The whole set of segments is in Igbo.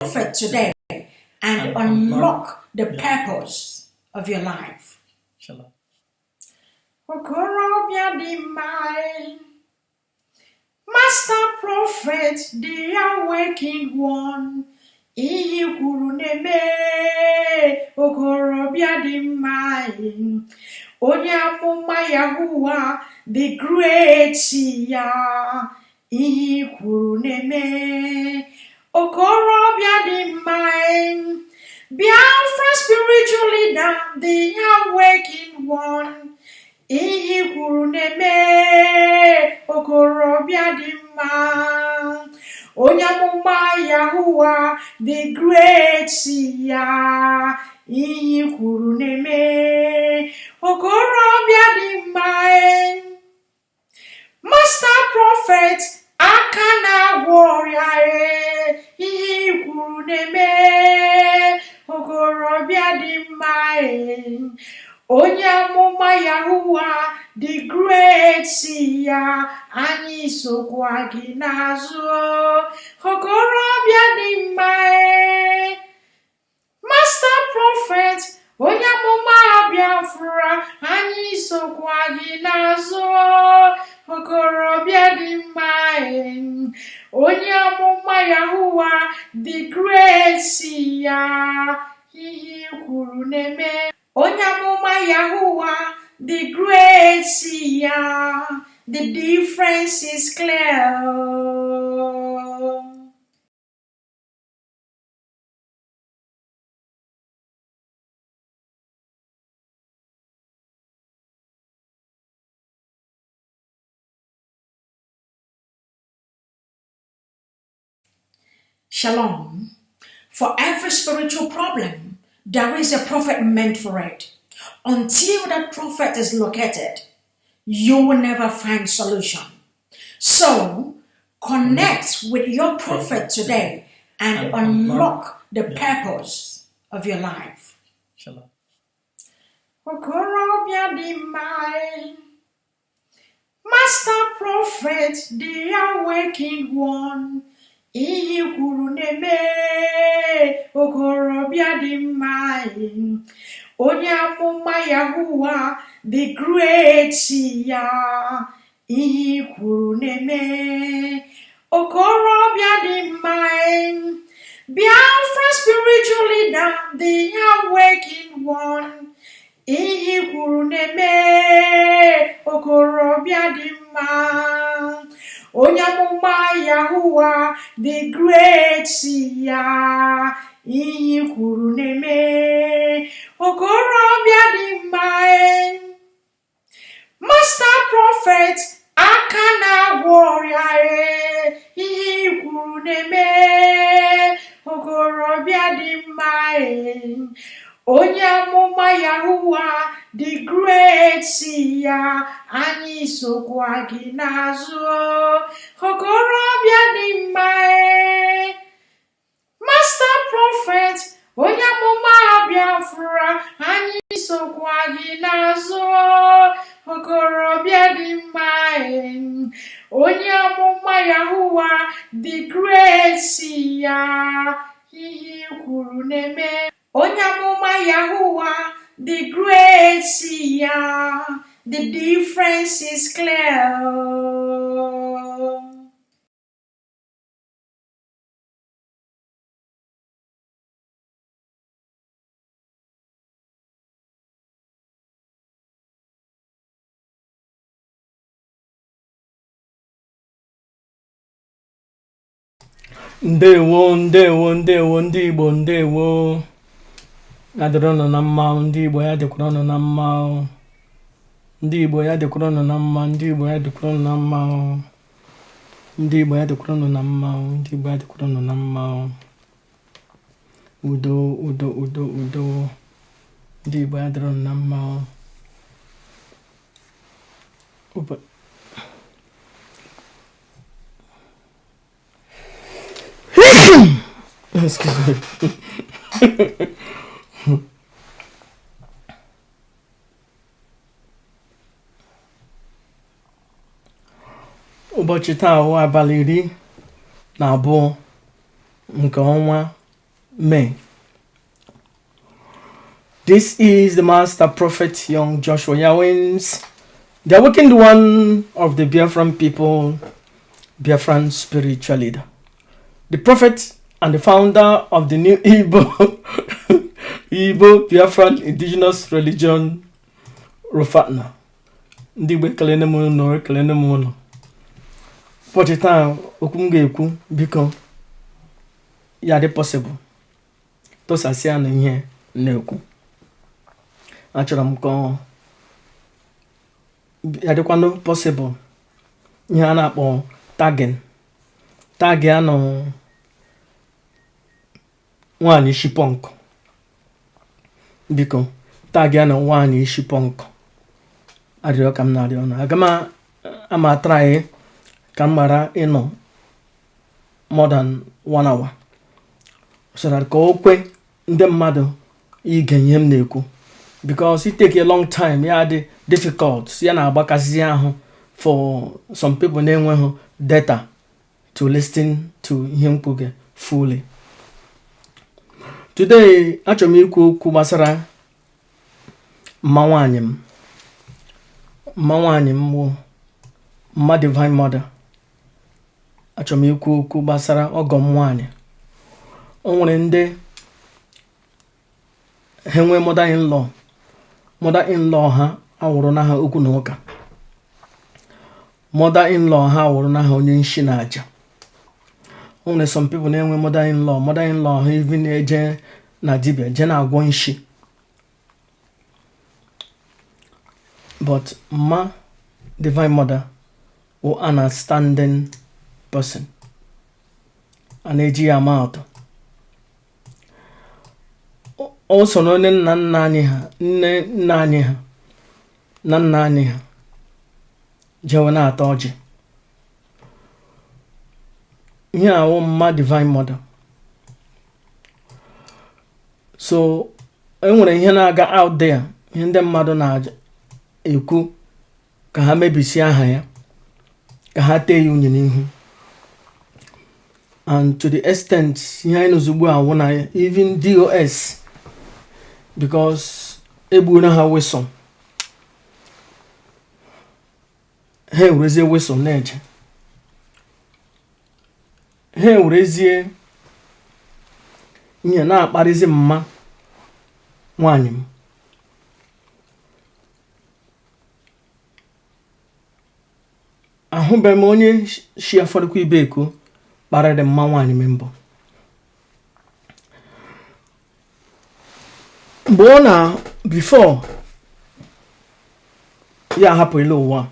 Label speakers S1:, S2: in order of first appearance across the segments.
S1: prophet today and unlock the purpose of your life.
S2: Shalom.
S1: Master prophet, the awakened one, Ihe kwuru na-eme okorobịa dị mma, onye amụma Yahuwah the great ya, Ihe kwuru na-eme okorobịa dị mma, Biafra spiritual leader, the awakened one, Ihe kwuru na-eme okorobịa dị mma, onye amụma Yahuwah the great ya, Ihe kwuru na-eme okorobịa dị mma. Master prophet, aka na-agwọ ọrịa, Ihe kwuru na-eme okorobịa dị mma, onye amụma Yahuwah the great ya, anyị sokwa gị n'azụ, okorobịa dị mma. Master prophet, onye amụma Biafra, anyị sokwa gị n'azụ, okorobịa dị mma, onye amụma Yahuwah the great ya, Ihe kwuru na-eme. Onye amụma Yahuwah the great ya, the difference is clear. Shalom. For every spiritual problem, there is a prophet meant for it. Until that prophet is located, you will never find solution. So, connect with your prophet today and unlock the purpose of your life.
S2: Shalom.
S1: Okorobịa dị mma, Master prophet, the awakened one, Ihe kwuru na-eme okorobịa dị mma, onye amụma Yahuwah the great ya, Ihe kwuru na-eme okorobịa dị mma, Biafra spiritual leader, the awakened one, Ihe kwuru na-eme okorobịa dị mma, onye amụma Yahuwah the great ya, Ihe kwuru na-eme okorobịa dị mma. Master prophet, aka na-agwọ ọrịa, Ihe kwuru na-eme okorobịa dị mma, onye amụma Yahuwah the great ya, anyị sokwa gị n'azụ, okorobịa dị mma. Master prophet, onye amụma Biafra, anyị sokwa gị n'azụ, okorobịa dị mma, onye amụma Yahuwah the great ya, Ihe kwuru na-eme. Onye amụma Yahuwah the great ya, the difference is clear.
S2: Ndewo ndị Igbo, ndewo. Ya dịrị unu na mma, ndị Igbo, ya dịkwara unu na mma, ndị Igbo, ya dịkwara unu na mma, ndị Igbo, ya dịkwara unu na mma, ndị Igbo, ya dịkwara unu na mma, ndị Igbo, ya dịkwara unu na mma. Udo, ndị Igbo, ya dịrị unu na mma. Excuse me. Ụbọchị taa bụ abalị 12 nke ọnwa May. This is the Master Prophet Young Joshua Yawins, the awakened one of the Biafran people, Biafran spiritual leader, the prophet and the founder of the new Igbo Biafran indigenous religion, Rofatna. Ndị Igbo ekele m unu, ekele m unu. Ụbọchị taa okwu m ga-ekwu biko ya dị possible tụsasịa na ihe na-ekwu. Achọrọ m ka ya dịkwanụ possible ihe a na-akpọ tagging anọ nwaanyị isi punk. Biko tagi anọ nwaanyị isi punk. Arịọ ka m na-arịọ na aga m ama try ka m mara ịnọ more than 1 hour so that ka o kwe ndị mmadụ ige ihe m na-ekwu, because it take a long time, ya dị difficult, ya na-agbakasị ahụ for some people na-enweghị data to listen to ihe mkpuge fully. Today achọrọ m ikwu okwu gbasara mma nwaanyị m bụ mma divine mother. Achọrọ m ikwu okwu gbasara ọgọ m nwaanyị. O nwere ndị ha nwee mother-in-law ha awụrụ n'aha okwu na ụka. Mother-in-law ha awụrụ n'aha onye nshi na aja. O nwere some people na-enwe mother-in-law ha even eje na dibia je na-agwọ nshi. But ma divine mother wụ understanding person, a na-eji ya ama atụ. O so na onye nna anyị ha jewe na-ata ọjị. Ihe awụ mma divine mother. So enwere ihe na-aga out there, ihe ndị mmadụ na-ekwu ka ha mebisi aha ya, ka ha tee ya unyi n'ihu. And to the extent ihe anyị n'ozugbo awụ na ya, even DOS, because egburu ha whistle, ha ewerezie whistle na-eje, ha ewerezie ihe na-akparịzi mma nwaanyị m. Ahụbeghị m onye shi afọdụkwa ibe eko kparịrị mma nwaanyị m mbụ. Mgbe ọ na before ya hapụ ile ụwa,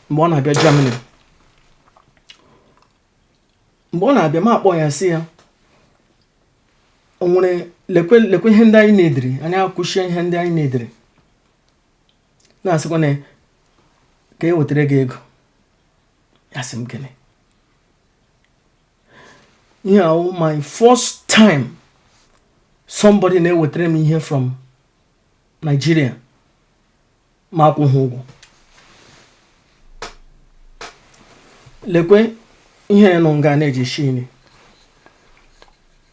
S2: mgbe ọ na-abịa Germany, mgbe ọ na-abịa ma akpọ ya sị ya o nwere lekwe ihe ndị anyị na-ediri, anyị akwụchie ihe ndị anyị na-ediri, na-asịkwa na ka e wetara gị ego. Ya sị m gịnị? Ihe ahụ my first time somebody na-ewetara m ihe from Nigeria ma akwụghị ụgwọ. Lekwe ihe ya nọ nga na-eji shini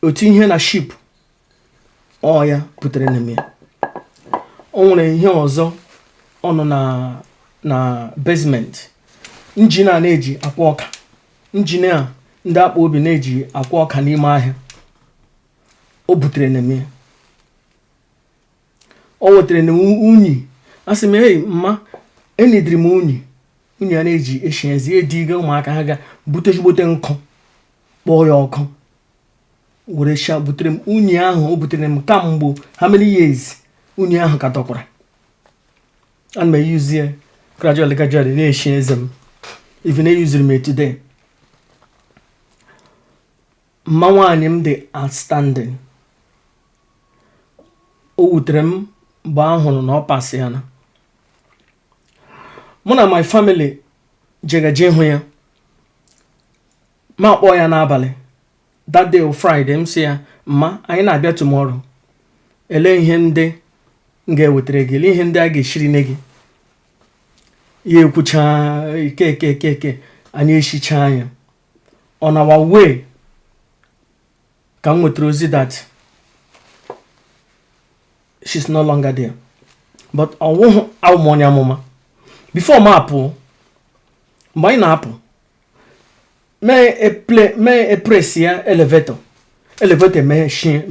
S2: otu ihe na ship ọ ya butere na ya. O nwere ihe ọzọ ọ nọ na basement, injin a na-eji akwa ọka, injin a ndị akpa obi na-eji akwa ọka n'ime ahịa, o butere na ya. O wetere na unyi. Asị m hey mma, enidiri m unyi a na-eji eshi ezi ediga ụmụaka ha ga butezigbote nkụ kpọọ ya ọkụ were sha butere m unyi ahụ. O butere m kamgbe how many years unyi ahụ ka tọkwara. Ana m eyuzie gradually na-eshi eze m, even eyuziri m today. Mma nwaanyị m dị outstanding. O wutere m mgbe ahụrụ na ọ pasị ya na mụ na my family jegaje hụ ya. Ma akpọ ya n'abalị that day of Friday, m sị ya mma anyị na-abịa tomorrow, ele ihe ndị m ga-ewetara gị, ele ihe ndị a ga-eshiri ne gị. Ya ekwucha ike anyị eshicha anya on our way ka m nwetara ozi that she's no longer there. But I won't out money mama. Before my apple, my apple. May a press here elevator. Elevator machine.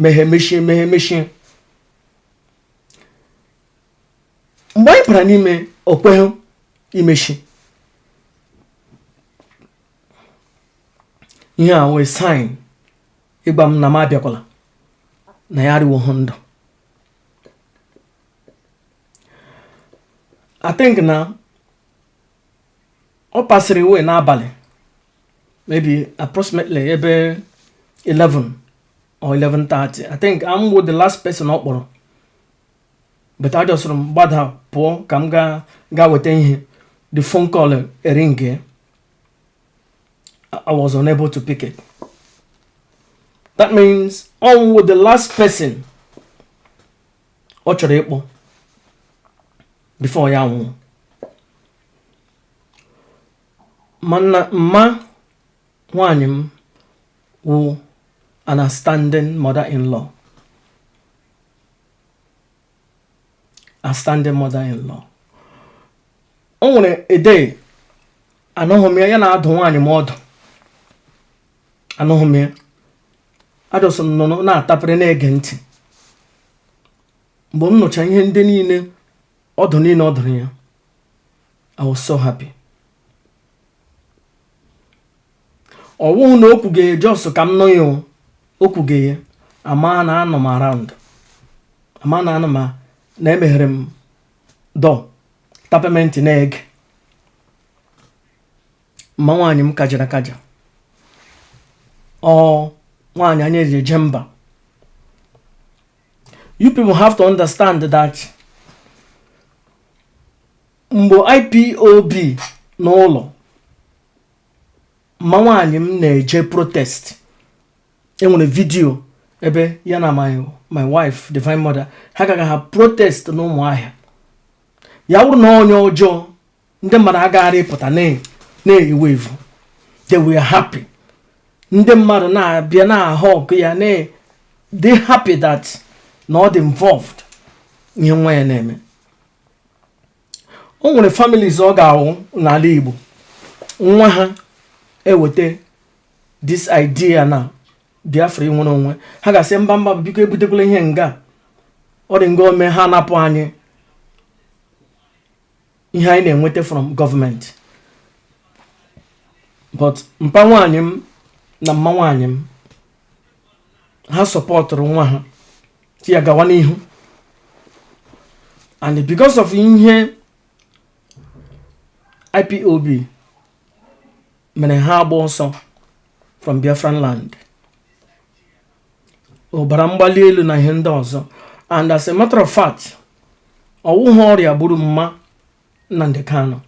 S2: My pranime okweho imeshi. Yeah, we sign. Ibam na mabiakola. Na yari wo hondo. I think now, I'll pass it away now, maybe approximately 11 or 11:30. I think I'm with the last person up. But I just from bad how poor come ga within him. The phone call a ring. I was unable to pick it. That means I'm with the last person. Ochore before yawu. Ma wanyim who an outstanding mother-in-law. Outstanding mother-in-law. Only a day, I know me. I don't want any more. I know me. I just no na tapere agent. But no change any ordinary. I was so happy. Or won't okuge just to come no you. Okuge, a man and around. A man and name him do. Tapement in egg. Mawanyim kaja. Or one any jemba. You people have to understand that mbo IPOB n'ụlọ mawanyị m na-eje protest enwere video ebe ya na my wife divine mother ha gaga ha protest n'ụmụahịa ya wụrụ na onye ọjọọ ndị mmadụ agaghị pụta na-ewe evu. They were happy. Ndị mmadụ na-abịa na hug ya na they happy that not involved ihe nwa ya na-eme. O nwere families ọ ga-awụ n'ala Igbo nwa ha eweta this idea na Biafra nwere onwe ha ga-asị mba biko ebutekwala ihe nga ọ dị nga ome ha napụ anyị ihe anyị na-enweta from government. But mpa nwaanyị m na mma nwaanyị m ha sọpọtụrụ nwa ha ti ya gawa n'ihu. And because of ihe IPOB mere ha agba ọsọ from Biafran land. Ọbara mgbali elu na ihe ndị ọzọ. And as a matter of fact, ọwụghị ọrịa gburu mma Nnamdi Kanu.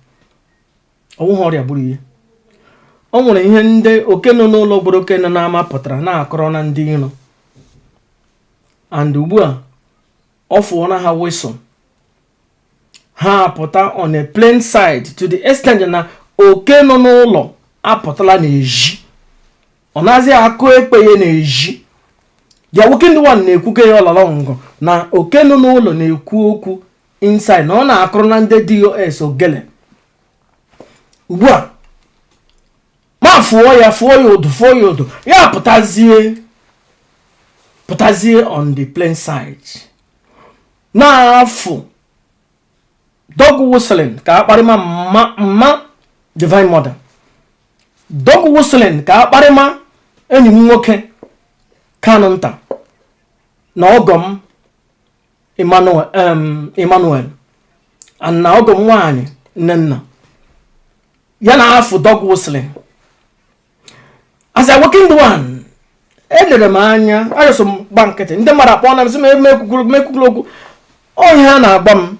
S2: Ọwụghị ọrịa gburu ihe. O nwere ihe ndị oke nọ n'ụlọ gburu oke nọ n'ama pụtara na-akọrọ na ndị iro. And ugbu a ọ fụọ na ha whistle. Ha pụta on a plain side to the extent na oke nọ n'ụlọ apụtala n'ezi. Ọ nazi akụ ekpeye n'ezi. Ya nwoke ndị one na-ekwuke ya ọlọlọngọ na oke nọ n'ụlọ na-ekwu okwu inside na ọ na-akụrụ na ndị DOS ogele. Ugbu a ma fụọ ya ụdụ ya pụtazie on the plain side na-afụ dog whistling ka akparịma mma divine mother. Dog whistling ka akparịma enyi m nwoke Kanu nta na ọgọm Emmanuel and na ọgọm nwaanyị Nnenna ya na afụ dog whistling. As I walk in the one, elere m anya ayọsọ m gba nkịtị ndị mmadụ akpọ na m sị m ekwukwuru okwu onye ha na-agba m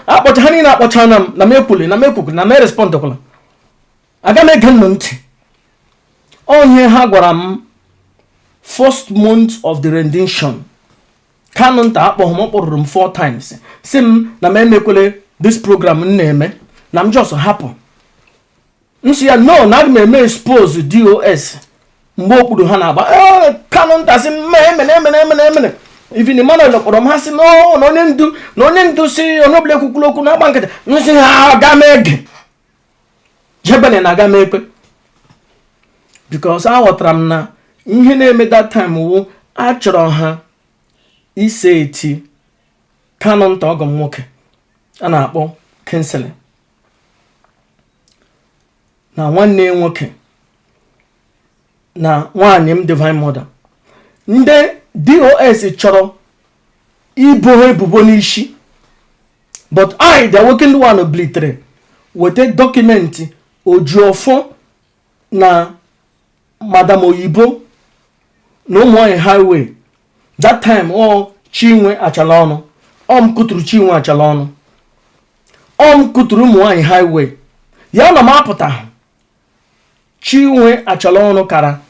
S2: akpọcha ha niile akpọcha na m na m ekwukwuru na m respondkwala aga m ege nnụ ntị. Onye ha gwara m first month of the rendition Kanu nta akpọghị m kpọrụrụ m 4 times si m na m emekwele this program m na-eme na m just hapụ nsi ya no na m eme expose DOS mgbe okpuru ha na-agba Kanu nta si emene even Emmanuel kpọrọ m ha sị na onye ndu si onye ọbụla ekwukwula okwu na-agba nkịtị nsị ha aga m ege jebene na aga m ekpe because aghọtara m na ihe na-eme that time wụ achọrọ ha ise eti kanụ nta ọgọ m nwoke a na-akpọ Kinsley na nwanne nwoke na nwaanyị m Divine Mother. Ndị DOS chọrọ ibo ha ebubo n'isi, but the working one oblitere wete dọkụmentị Ojuofọ na Madam Oyibo na ụmụnwaanyị highway that time Chinwe achala ọnụ m kụtụrụ Chinwe achala ọnụ m kụtụrụ ụmụnwaanyị highway ya na m apụta Chinwe achala ọnụ kara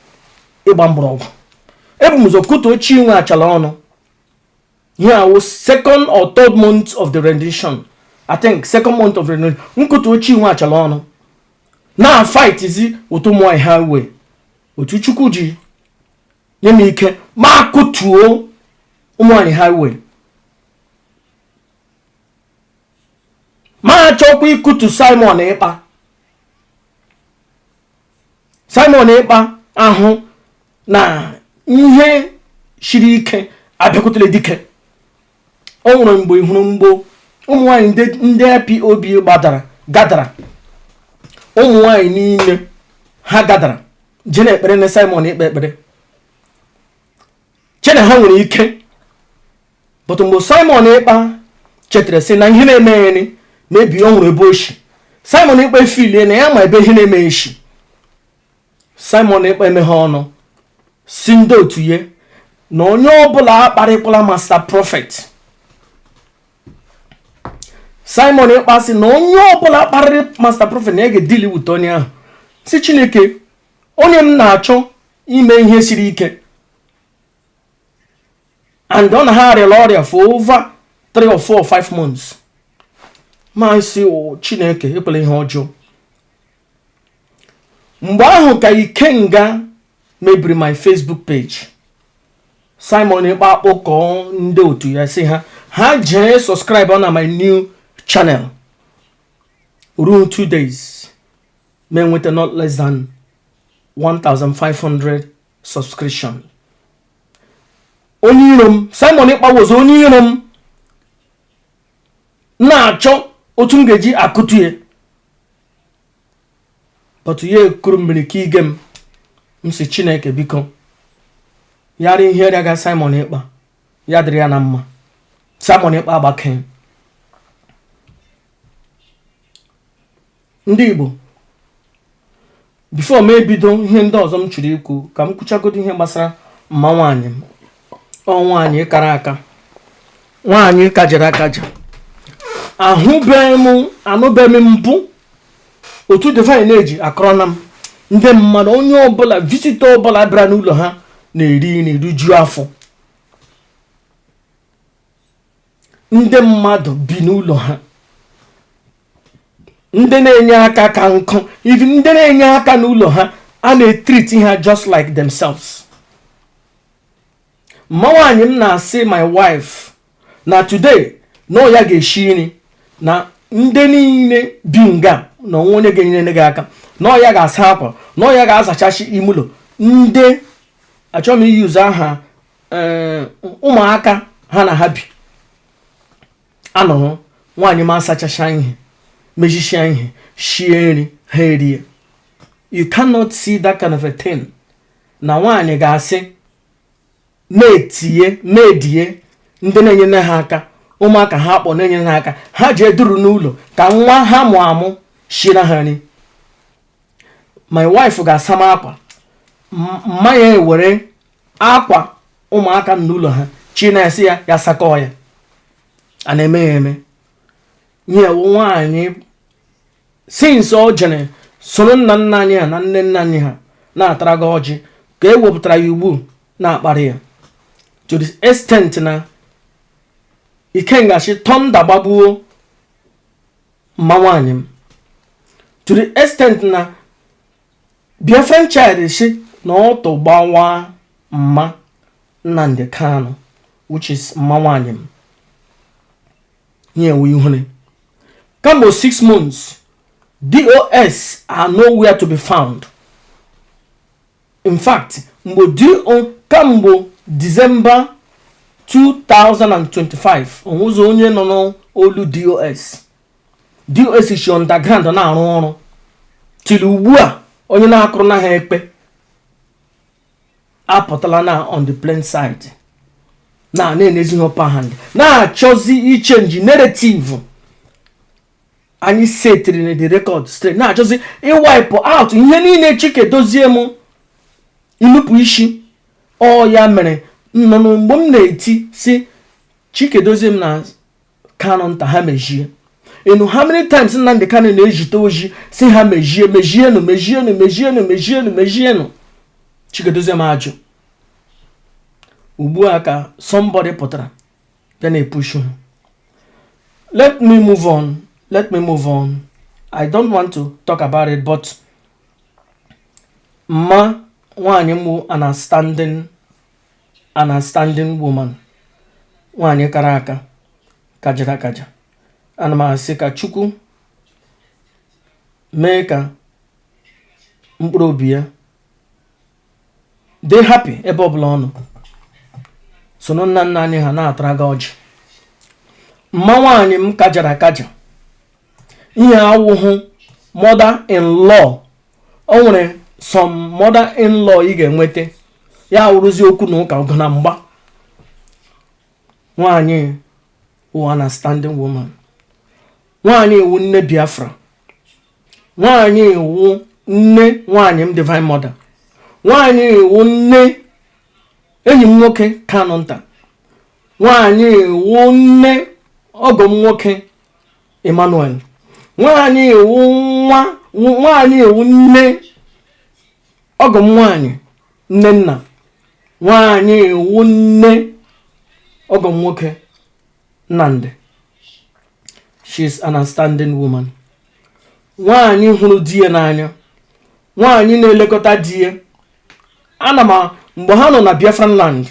S2: ịgba mgbọrọgwụ ebu m ụzọ kụtụrụ Chinwe achala ọnụ. Here was second or third month of the rendition. I think second month of the rendition. Nkutu Chinwe achala ọnụ na fight izi otu ụmụnwaanyị highway otu Chukwu ji nye m ike ma kụtuo ụmụnwaanyị highway ma chọkwa ikutu Simon Ekpa ahụ na ihe shiri ike abịakwutele dike. O nwere mgbe ihuru mgbo ụmụnwaanyị ndị IPOB gadara ụmụnwaanyị niile ha gadara je na ekpere na Simon ekpere chena ha nwere ike, but mgbe Simon Ekpa chetara sị na ihe na-eme mebi o nwere ebe oshi Simon Ekpa filie na ya ma ebe ihe na-eme eshi. Simon Ekpa emeghe ọnụ si ndị otu ya na onye ọbụla akparịkpụla Master Prophet. Simon Ekpa sị na onye ọbụla kparịrị Master Prophet na ya ga-edili wute onye ahụ. Si Chineke, onye m na-achọ ime ihe siri ike and ọ na ha arịala ọrịa for over 3 or 4 or 5 months. Ma sị Chineke ekwela ihe ọjọọ. Mgbe ahụ ka Ikenga mebiri my Facebook page. Simon Ekpa akpọkọ ndị otu ya sị ha jee subscribe na my new channel. Ruo 2 days me nweta not less than 1,500 subscription. Onye iro m Simon Ekpa was onye iro m na-achọ otu m ga-eji akụtu ya, but ye kuru mmiri ka ige m si Chineke biko yara ihe rịaga Simon Ekpa ya dịrị ya na mma. Simon Ekpa agbake. Ndị Igbo, before m ebido ihe ndị ọzọ m chụrụ ikwu ka m kwuchagodo ihe gbasara mma nwaanyị m. Nwaanyị kara aka, nwaanyị kajara akaja. Anụbeghị m mpụ otu Divine na-eji akọrọ na m ndị mmadụ onye ọbụla visitor ọbụla bịara n'ụlọ ha na-eriju afọ. Ndị mmadụ bi n'ụlọ ha, ndị na-enye aka ka nkụ, even ndị na-enye aka n'ụlọ ha a na-treat ha just like themselves. Nwaanyị m na-asị my wife na today na ya ga-eshi nri na ndị niile bi nga na onye ga-enyere gị aka na ya ga-asa akwa na ya ga-azachachi ime ụlọ. Ndị achọrọ m iyuzu aha ụmụaka ha na ha bi anọrọ nwaanyị m asachacha ihe mejisia ihe shie nri ha erie. You cannot see that kind of a thing. Na nwaanyị ga-asị na-edie ndị na-enyere ha aka, ụmụaka ha kpọ na-enyere ha aka, ha ji eduru n'ụlọ ka nwa ha mụ amụ shira ha nri. My wife ga-asa m akwa, mmanya ewere akwa ụmụaka n'ụlọ ha chi na-esi ya sakọ ya a na-eme ya eme. Nye nwaanyị since o jere soro nna nna anyị ha na nne nna anyị ha na-atara gị ọjị ka e wepụtara ya ugbu na-akparị ya to the extent na Ikenga tonda gbagbuo mma nwaanyị m, to the extent na Biafran child na ọtọ gbawa mma Nnamdi Kanu which is Mawanyim. Here we honey. Kambo 6 months. DOS are nowhere to be found. In fact, Kambo December 2025. Onwuzo onye no olu DOS. DOS is underground na arụ ọrụ. Till ugbu a onye na-akụrụ na ha ekpe apụtala na on the plain side. Na-enezi upper hand. Na-achọzi ichange narrative. Anyị setiri na the record straight. Na-achọzi wipe out ihe niile Chike dozie mụ inupu isi. Ọ ya mere nnọnụ mgbe m na-eti si Chike dozie m na Kanu nta ha mejie. You know how many times Nnamdi Kanu na-ejite oji si ha mejienu. Chike dozie m ajụ. Ugbu a ka somebody pụtara bịa na-epushu. Let me move on. I don't want to talk about it, but ma nwanyị mụ understanding woman. Nwanyị kara aka kaja. Ana m asị ka Chukwu mee ka mkpụrụ obi ya dị happy ebe ọbụla ọ nọ. Sono nna anyị ha na-atara ga ọjị. Mma nwanyị m kaja. Ihe awụhụ mother-in-law. O nwere some mother-in-law ị ga-enwete. Ya wụrụzi okwu na ụka ọgụ na mgba. Nwanyị wụ understanding woman. Nwanyị wụ nne Biafra. Nwanyị wụ nne nwanyị m divine mother. Nwanyị wụ nne enyi m nwoke Kanu nta. Nwanyị wụ nne ọgọ m nwoke Emmanuel. Nwanyị wụ nne ọgọ m nwanyị Nnenna. Nwanyị wụ nne ọgọ m nwoke Nnamdi. She is an understanding woman. Nwanyị hụrụ di ya n'anya. Nwanyị na-elekọta di ya. Mgbe ha nọ na Biafran land,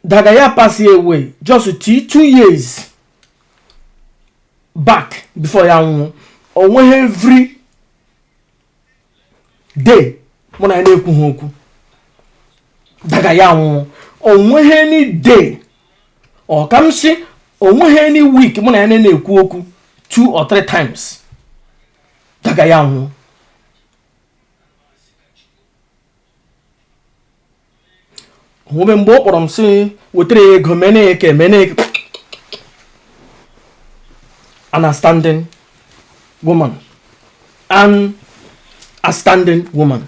S2: Dagaya passed away just 2 years back before ya nwụọ. Onwe every day mụ na ya na-ekwu ha okwu. Dagaya nwụọ. Onwe any day or ka m sị onwe any week mụ na ya na-ekwu okwu 2 or 3 times. Dagaya nwụọ. Mgbe ọ kpọrọ m sị wetere ego meneke. Understanding woman. And a standing woman.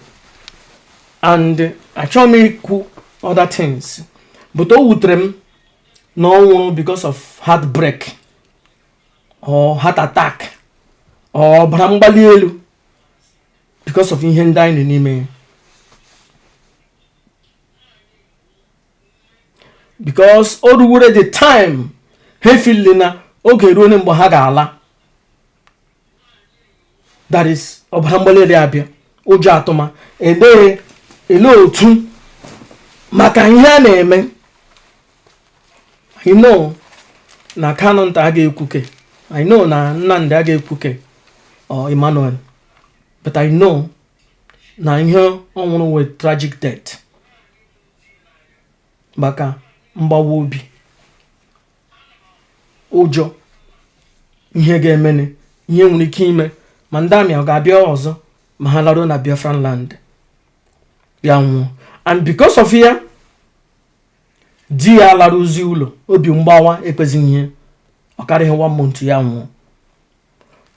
S2: And achọrọ m ikwu other things. But o wutere m na ọ nwụrụ because of heartbreak or heart attack or ọbara mgbali elu because of ihe ndị anyị n'ime. Because all the time he feel na oge ruo mgbe ha ga-ala. That is ọbara mgbali elu abịa. Ụjọ atụma ele otu maka ihe a na-eme. I know na Kanu nta aga ekwuke. I know na Nnamdi aga ekwuke or Emmanuel. But I know na ihe ọnwụrụ with tragic death. Maka mgbawa obi. Ụjọ ihe ga-emene, ihe nwere ike ime ma ndị amị ọ ga-abịa ọzọ ma ha laruo na Biafran land. Ya nwụọ. And because of ya di ya laruzi ụlọ, obi mgbawa ekpezighị ihe. Ọ karịghị 1 month ya nwụọ.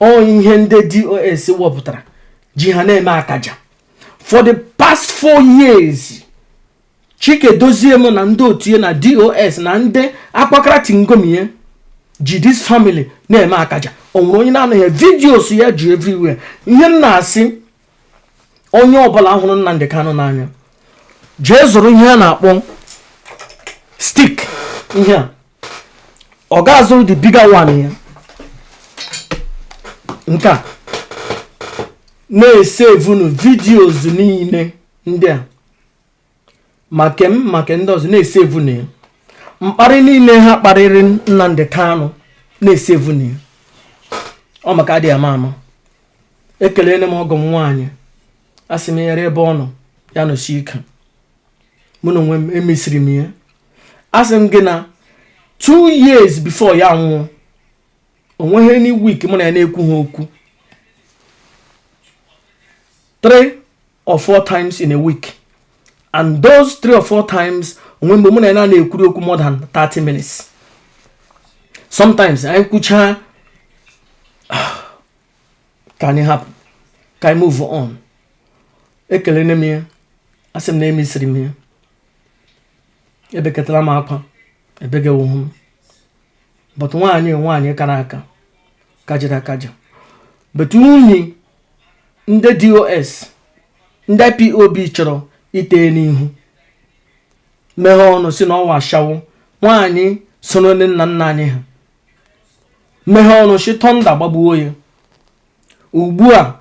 S2: Ọ ihe ndị DOS wepụtara ji ha na-eme akaja. For the past 4 years, Chike dozie m na ndị otu ya na DOS na ndị akpakara tingomie ji this family na-eme akaja. O nwere onye na-anọghị videos ya ju everywhere. Ihe m na-asị onye ọbụla hụrụ Nnamdi Kanu n'anya, jee zụrụ ihe a na-akpọ stick. Ihe a ọ ga-azụrụ the bigger one ya. Nke a na-esave nu videos niile ndị a maka ndị ọzọ na-esevu na ya. Mkparị niile ha kparịrị Nnamdi Kanu na-esevu na ya. Ọ maka adịghị ama ekelele m ọgọ m nwaanyị, asị m yere ebe ọ nọ ya nọchi ike. Mụ na onwe m emesiri m ya. Asị m gị na 2 years before ya nwụọ, o nweghị any week mụ na ya na-ekwu ha okwu. 3 or 4 times in a week, and those 3 or 4 times onwe mgbe mụ na ya na-ekwuri okwu more than 30 minutes. Sometimes anyị kwucha ka anyị hapụ, ka anyị move on. Ekelele m ya, asị m na emesiri m ya. Ebekatara m akwa, ebegewo m. But nwaanyị kara aka, kajiri akaja. But unyi ndị DOS, ndị IPOB chọrọ ite n'ihu, meghe ọnụ si na ọwa ashawo. Nwaanyị soro nna anyị ha, meghe ọnụ si tọnda gbagbuo ya. Ugbu a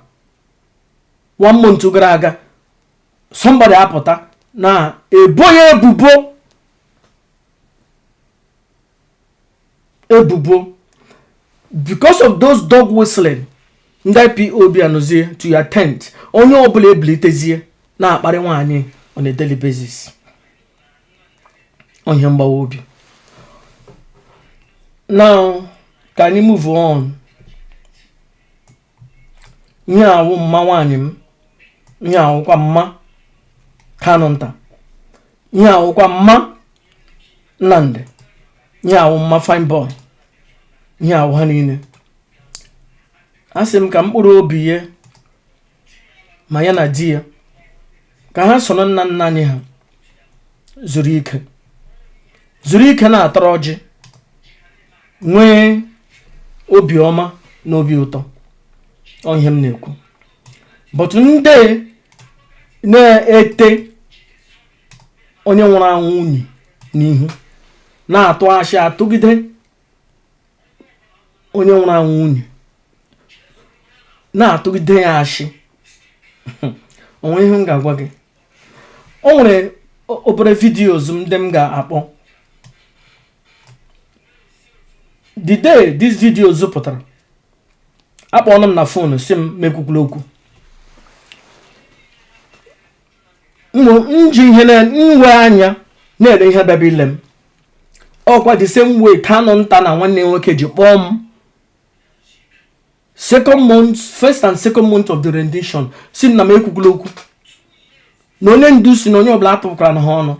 S2: 1 month gara aga, somebody apụta na ebo ya ebubo because of those dog whistling. Ndị IPOB anọzie to your tent, onye ọbụla ebilitezie na-akparị nwaanyị on a daily basis. Onye mgbawa obi. Now ka anyị move on. Ihe awụ mma nwaanyị m, ihe awụkwa mma Kanu nta, ihe awụkwa mma Nnamdi, ihe awụ mma fine boy, ihe awụ ha niile. Asị m ka mkpụrụ obi ya ma ya na di ya ka ha soro nna anyị ha zuru ike na-atọrọ ọjị, nwee obi ọma na obi ụtọ. Ọ ihe m na-ekwu. But ndị na-ete onye nwụrụ anwụ unyi n'ihu, na-atụ ashị atụgide onye nwụrụ anwụ unyi, na-atụgide ya ashị. Onwe ihe m ga-agwa gị. O nwere obere videos ndị m ga-akpọ. The day this videos pụtara, akpọọla m na phone si m mekwukwula okwu. Nji ihe nwe anya na-ere ihe bịaba ile m. Ọkwa the same way Kanu nta na nwanne nwoke ji kpọọ m first and second month of the rendition, si na m ekwukwula okwu. Na onye ndu si na onye ọbụla atụkwara na ha ọnụ,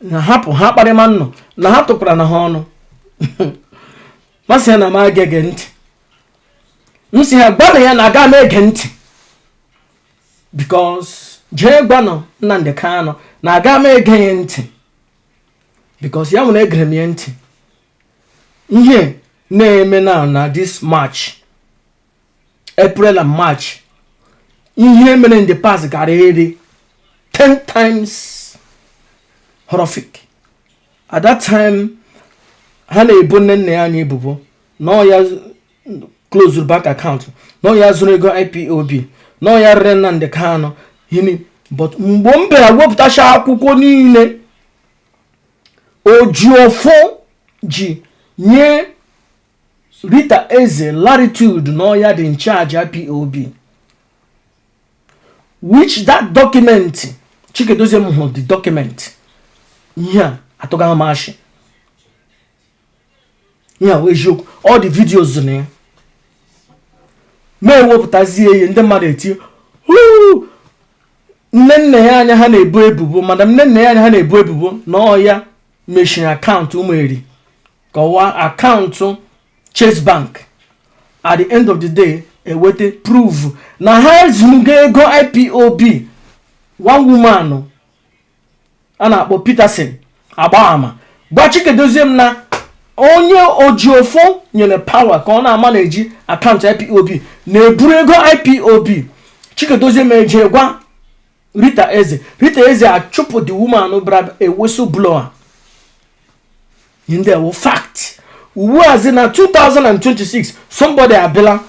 S2: na hapụ ha kparịma nnụ na ha tụkwara na ha ọnụ. Masị ya na m aga-ege ntị. M si ha gwa na ya na aga m ege ntị, because jee gwa na Nnamdi Kanu na aga m ege ya ntị, because ya nwere egere m ya ntị. Ihe na-eme na this March, April and March, ihe mere in the past gara eri 10 times horrific. At that time, ha na-ebo nne ya anya ebubo na ọ ya close bank account, na ọ ya zụrụ ego IPOB, na ọ ya rere Nnamdi Kanu. But mgbe m bịara wepụtacha akwụkwọ niile Ojiofo ji nye Rita Eze latitude na ọ ya dị in charge IPOB, which that document, Chikedozie m hụ the document. Ihe a atụga ha mashi. Ihe a wee eziokwu. All the videos na ya mee wepụtazie ihe ndị mmadụ eti nne ya anya ha na-ebo ebubo, madam nne ya anya ha na-ebo ebubo na ọ ya mechiri akaụntụ ụmụeri ka ọwa akaụntụ Chase Bank. At the end of the day, ewete prove na ha ezinugo ego IPOB. One woman a na-akpọ Peterson Agbahama gwa Chikedozie m na onye Ojiofo nyere power ka ọ na-ama na-eji akaụntụ IPOB na-eburu ego IPOB. Chikedozie m eje gwa Rita Eze achụpụ the woman bra a whistleblower. In there fact, was in 2026 somebody abela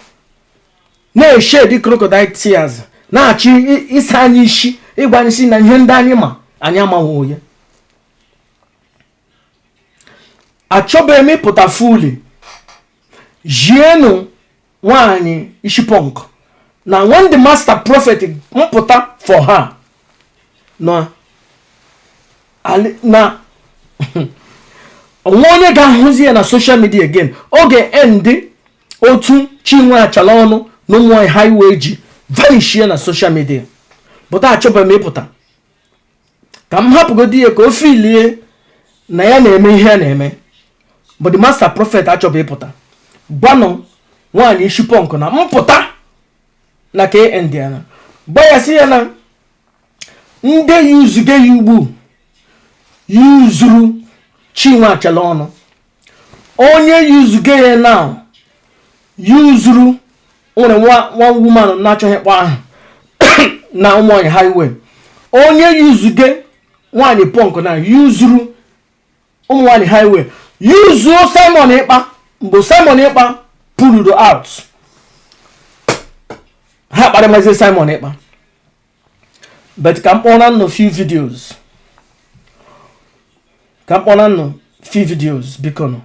S2: na-eshed crocodile tears na-achị isa anyị isi ịgwa anyị si na ihe ndị anyị ma anyị amaghị onye. Achọbeghị m ịpụta fuli jienu nwaanyị isi punk na when the master prophet mpụta for her na onwe onye ga-ahụzi ya na social media again. Oge end otu Chinwe Achala ọnụ na ụmụ highway ji vanish na social media. But achọbeghị m ịpụta ka m hapụgodi ya ka o filie na ya na-eme ihe ya na-eme. But the master prophet achọbeghị ịpụta gwanụ nwaanyị isi punk na mpụta na ka end ya na gbanyasị ya na ndị yuzuge ya ugbu yuzuru Chinwe Achala ọnụ. Onye yuzuge ya na yuzuru nwere nwa woman na-achọghị kpọ ahụ na ụmụnwaanyị highway. Onye yuzuge nwaanyị punk na yuzuru ụmụnwaanyị highway yuzuo Simon Ekpa. Mgbe Simon Ekpa puluru out ha kparịmazi Simon Ekpa. But ka m kpọrọ nnụ few videos biko nụ.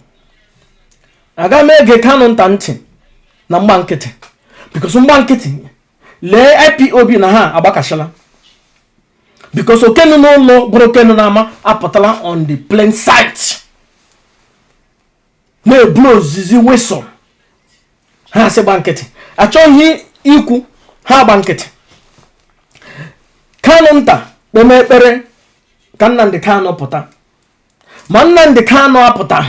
S2: Aga m ege Kanu nta ntị na mgba nkịtị because mgba nkịtị lee IPOB na ha agbakashala because okenu n'ụlọ bụrụ okenu na-ama apụtala on the plain sight na-ebulu ozizi whistle. Ha asị gba nkịtị achọghị ikwu ha gba nkịtị. Kanu nta kpeme ekpere ka Nnamdi Kanu pụta ma Nnamdi Kanu apụta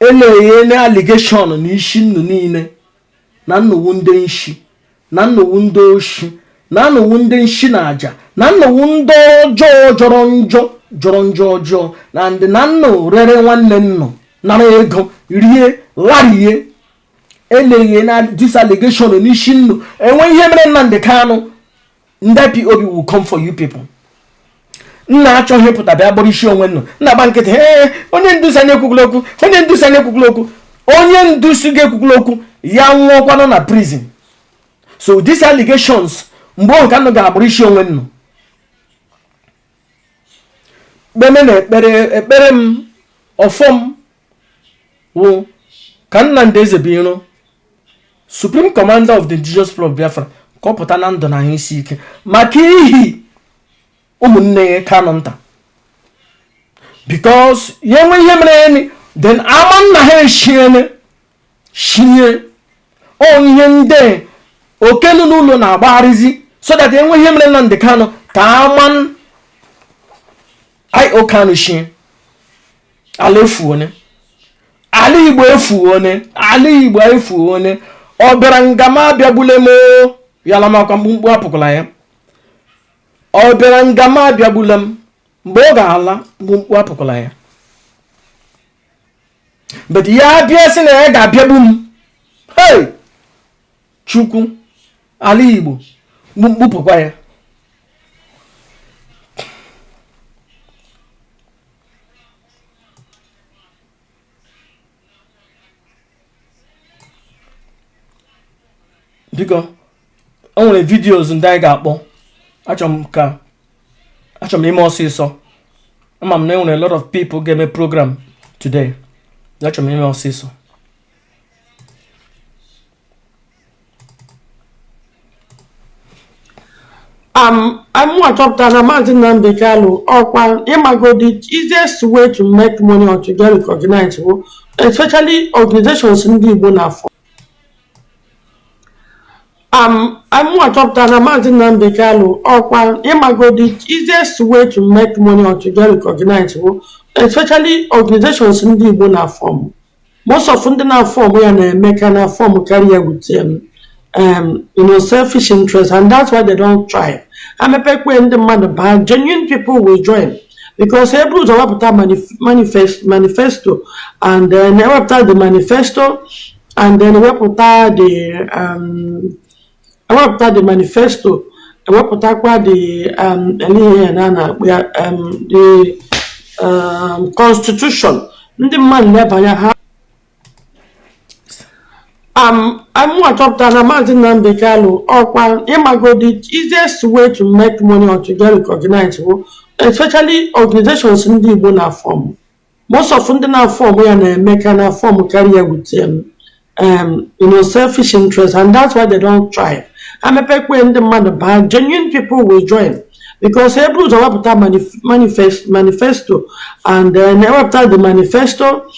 S2: ele allegation na isi nnu niile na nnụwu ndị nshi na nnụwu ndị oshi na nnụwu ndị nshi na aja na nnụwu ndị ọjọọ jọrọ njọ ọjọọ na ndị na nnụ rere nwanne nnụ nara ego rie larie eleghie na this allegation na isi nnu enwe ihe mere Nnamdi Kanu. Ndị IPOB will come for you people. Nna achọghị ịpụta bịa gbara isi onwe nnụ nna gba nkịtị onye nduzi anyị ekwukwula okwu onye nduzi ga-ekwukwula okwu ya nwụọkwanụ na prison. So these allegations mgbe nke nnụ ga-agbara isi onwe nnụ. Gbeme na ekpere m ọfọm wụ ka Nnamdi Ezebiro Supreme Commander of the Indigenous People of Biafra ka ọ pụta na ndụ na ahụ isi ike maka ihi ụmụnne ya Kanu nta because ya enwe ihe mere eni then ama nna ha shinye ihe ndị okelu n'ụlọ na-agbagharịzi so that enwe ihe mere Nnamdi Kanu ka ama IO Kanu shinye ala efu one ala Igbo efu one ọ bịara ngama abịagbule m yala makwa mkpumkpu apụkwala ya. Ọ bịara ngama abịagbule m mgbe ọ ga-ala mkpumkpu apụkwala ya. But ya bịa sị na ya ga-abịagbu m. Hey! Chukwu ala Igbo mkpumkpu pụkwa ya. Biko o nwere videos ndị anyị ga-akpọ achọrọ m ime ọsịsọ. Ama m na enwere a lot of people ga-eme program today. Achọrọ m ime ọsịsọ.
S3: I'm more top than a man in Nambekalo or Imago. The easiest way to make money or to get recognized, especially organizations in the Bonafo. I'm more top than a man in Nambekalo or Imago. The easiest way to make money or to get recognized, especially organizations in the Bonafo. Most of them form we are making a form career with selfish interest, and that's why they don't try. I'm a peck when the man bad genuine people will join because Hebrews are up manifesto, and then after the manifesto, and then we put the manifesto, and we put the constitution. The man never have. I'm more top than a Martin Nambekalo or Imago. The easiest way to make money or to get recognized, especially organizations in the Bona form. Most of them now form where they make an form career with selfish interest, and that's why they don't try. I'm a peck when the man about genuine people will join. Because Hebrews are up manifesto, and then never the manifesto,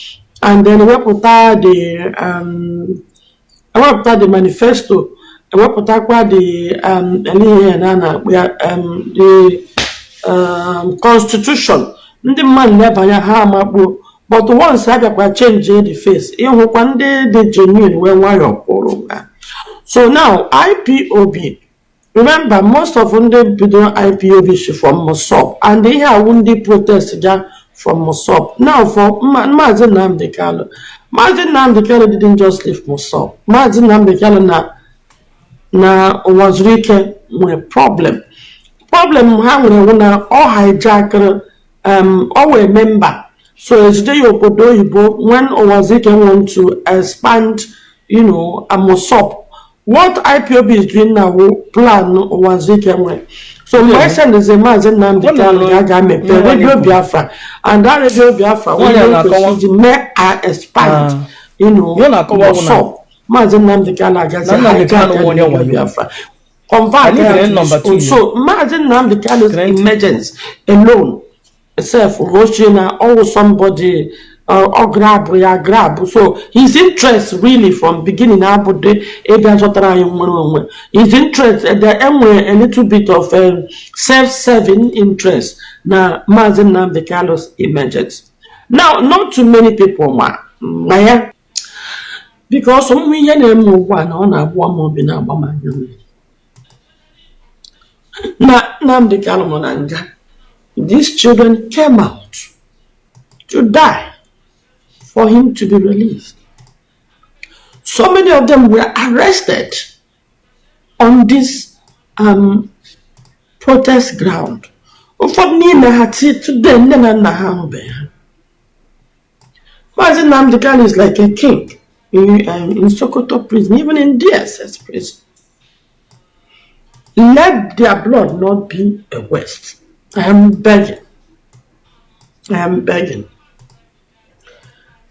S3: and then we put the manifesto, ewepụtakwa the constitution. Ndị mmadụ lebanya ha amakpuo, but once ha bịakwa change the face, ịhụkwa ndị dị genuine wee nwayọọ kwụrụ. So now IPOB, remember most of ndị bido IPOB si from Mosop, and they have ndị protest ja from Mosop. Now for Maazị Nnamdi Kanu, Maazị Nnamdi Kanu didn't just leave Mosop. Maazị Nnamdi Kanu na Nwazurike nwere problem ha nwere na ọ hijacked our member. So it's the obodo oyibo when Nwazurike want to expand, a Mosop. What IPOB is doing now will plan Nwazurike nwere. So my son is a Maazị Nnamdi Kanu ga mepe Radio Biafra, and that Radio Biafra will make expand, Mosop. Maazị Nnamdi Kanu Radio Biafra. Convert. So Maazị Nnamdi Kanu's emergence alone, self Roshina or somebody or grab. So his interest really from beginning his interest at the end a little bit of self-serving interest. Now Maazị Nnamdi Kanu's emergence. Now not too many people because some move one on a woman Nnamdi Kanu, these children came out to die for him to be released. So many of them were arrested on this protest ground. Maazị Nnamdi Kanu is like a king in Sokoto prison, even in DSS prison. Let their blood not be a waste. I am begging.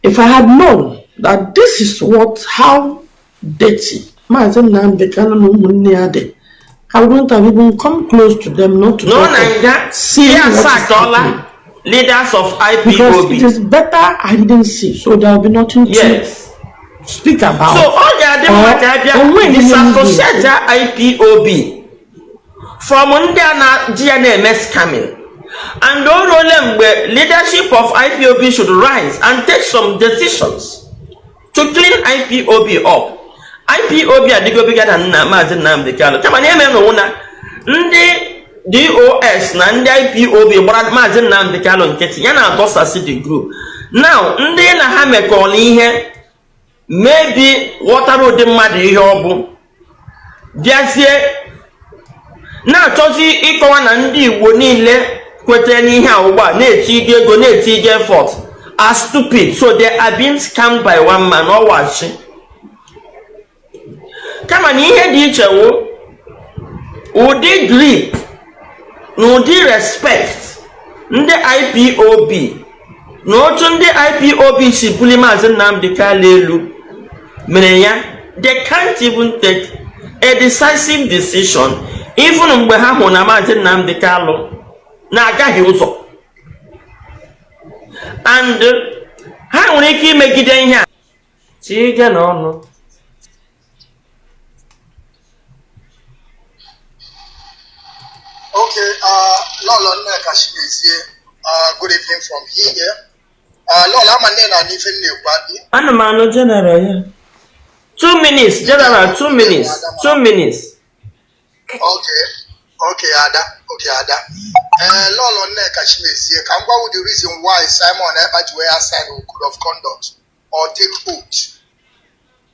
S3: If I had known that this is how dirty Maazị Nnamdi Kanu, I wouldn't have even come close to them, not to see
S4: leaders of IPOB.
S3: Because it is better I didn't see, so there will be nothing to speak about.
S4: So all the other disassociate IPOB from Indiana GNMS coming. And the leadership of IPOB should rise and take some decisions to clean IPOB up. IPOB are bigger than Maazị Nnamdi Kanu. Come on, DOS na ndị IPOB gbara Maazị Nnamdi Kanu nkịtị ya na-adọsasị the group. Now, ndị na ha mekọrọ ihe maybe ghọtara ụdị mmadụ ihe ọ bụ bịazie na-achọzi ịkọwa na ndị Igbo niile kwetara n'ihe a ugbu a na-eti ego na-eti effort are stupid, so they are being scammed by one man or wachi. Kama na ihe dị iche wo ụdị grip n'ụdị respect ndị IPOB na otu ndị IPOB si buli Maazị Nnamdi Kanu elu mere ya, they can't even take a decisive decision even mgbe ha hụ na Maazị Nnamdi Kanu na-agaghị ụzọ, and ha nwere ike imegide ihe a chige n'ọnụ.
S5: Okay, Lolo Nneka Chimezie, good evening from here. Lolo, I'm a even new
S4: Anumano General, yeah. 2 minutes, General, 2 minutes. 2 minutes.
S5: Okay, Ada. Lolo Nneka Chimezie, can go with the reason why Simon Eber were assigned a code of conduct or take oath.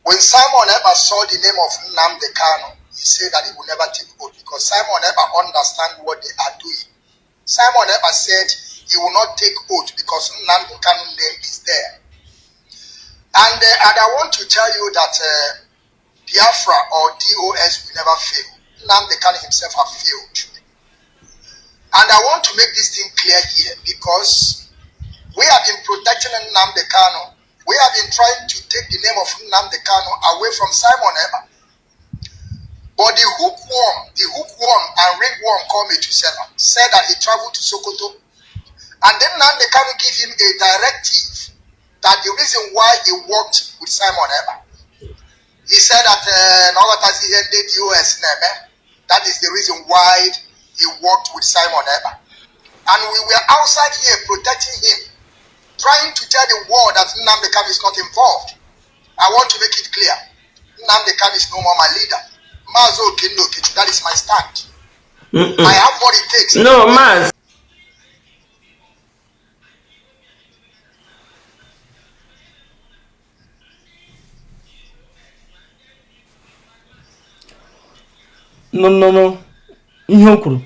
S5: When Simon Eber saw the name of Nnamdi Kanu, he said that he will never take oath because Simon Eber understand what they are doing. Simon Eber said he will not take oath because Nnamdi Kanu's name is there. And I want to tell you that Biafra or DOS will never fail. Nnamdi Kanu himself have failed. And I want to make this thing clear here because we have been protecting Nnamdi Kanu. We have been trying to take the name of Nnamdi Kanu away from Simon Ekpa. But the hookworm and ringworm called Metusela said that he traveled to Sokoto. And then Nnamdi Kanu give him a directive that the reason why he worked with Simon Ekpa. He said that he ended US name. That is the reason why he worked with Simon Ekpa. And we were outside here protecting him, trying to tell the world that Nnamdi Kanu is not involved. I want to make it clear. Nnamdi Kanu is no more my leader. Mazo Kindo Kichu, that is my stand. I have what it takes.
S4: No, Maz.
S2: No. Ihe o kwuru.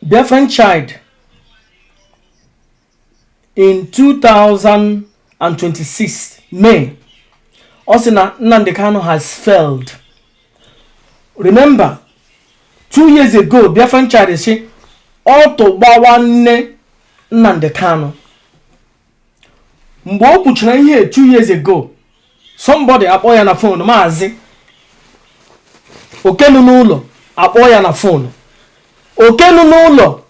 S2: Biafran child in 2026 May. Also, Nnamdi Kanu has failed. Remember, 2 years ago, Biafran child say, "Auto bawanne Nnamdi Kanu." Mgbe o kwuchara ihe 2 years ago, somebody akpọ ya na phone maazi. Okenu n'ụlọ akpọ ya na phone. Okenu n'ụlọ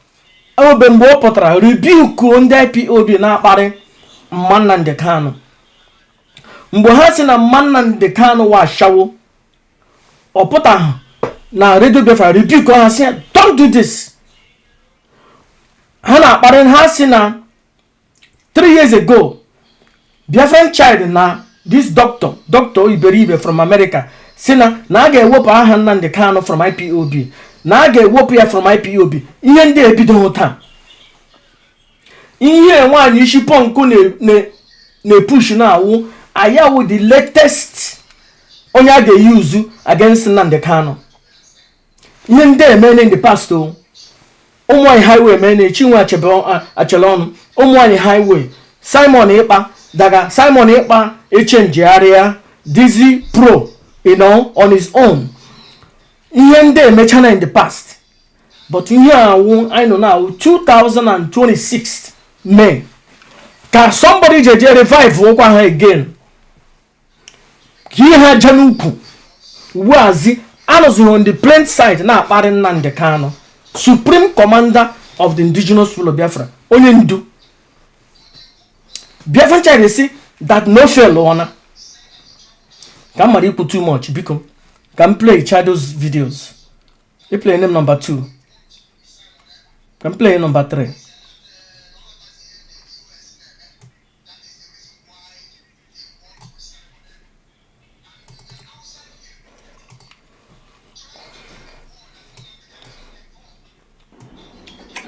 S2: ebe mgbe ọ pụtara rebuke ndị IPOB na-akparị Nnamdi Kanu. Mgbe ha si na Nnamdi Kanu wa ashawo, ọ pụta na radio Biafra rebuke ha si, "Don't do this." Ha na-akparị ha si na 3 years ago Biafran child na this doctor Iberibe from America si na a ga-ewepụ aha Nnamdi Kanu from IPOB, na a ga-ewepụ ya from IPOB. Ihe ndị ebido taa. Ihe nwaanyị isi pọnkụ na-push na-awụ ayawu the latest onye a ga-use against Nnamdi Kanu. Ihe ndị emene in the past o. Ụmụanyị highway emene Chinwe Achebe ọnụ. Ụmụanyị highway Simon Ekpa daga Simon Ekpa echenjigharịa Dizzy Pro, on his own. Ihe ndị emechana in the past. But ihe awụ I know now 2026 May. Ka somebody jeje revive okwa ha again. Ihe ha janukwu. Wazi anọzụ on the plain side na akparị Nnamdi Kanu, Supreme Commander of the Indigenous People of Biafra. Onye ndu. Biafran child say that no fail ona. Can Marie put too much because can play Chad's videos. He play name number 2. Can play number 3.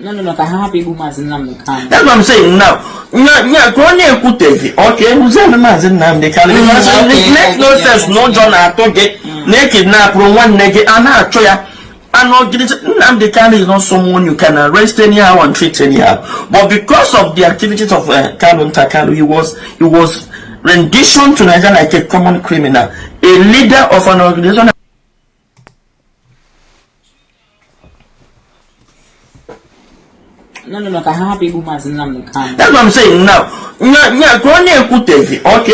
S6: No, I have people as Nnamdi Kanu.
S4: That's what I'm saying now. Okay, who's the man in Nnamdi Kanu? It makes no sense. No John Atoge, naked now from one naked and I try. And Nnamdi Kanu is not someone you can arrest anyhow and treat anyhow. But because of the activities of Kanu Takanu, he was rendition to Nigeria like a common criminal, a leader of an organization.
S6: No, I have people as Nnamdi Kanu.
S4: That's what I'm saying now. Okay,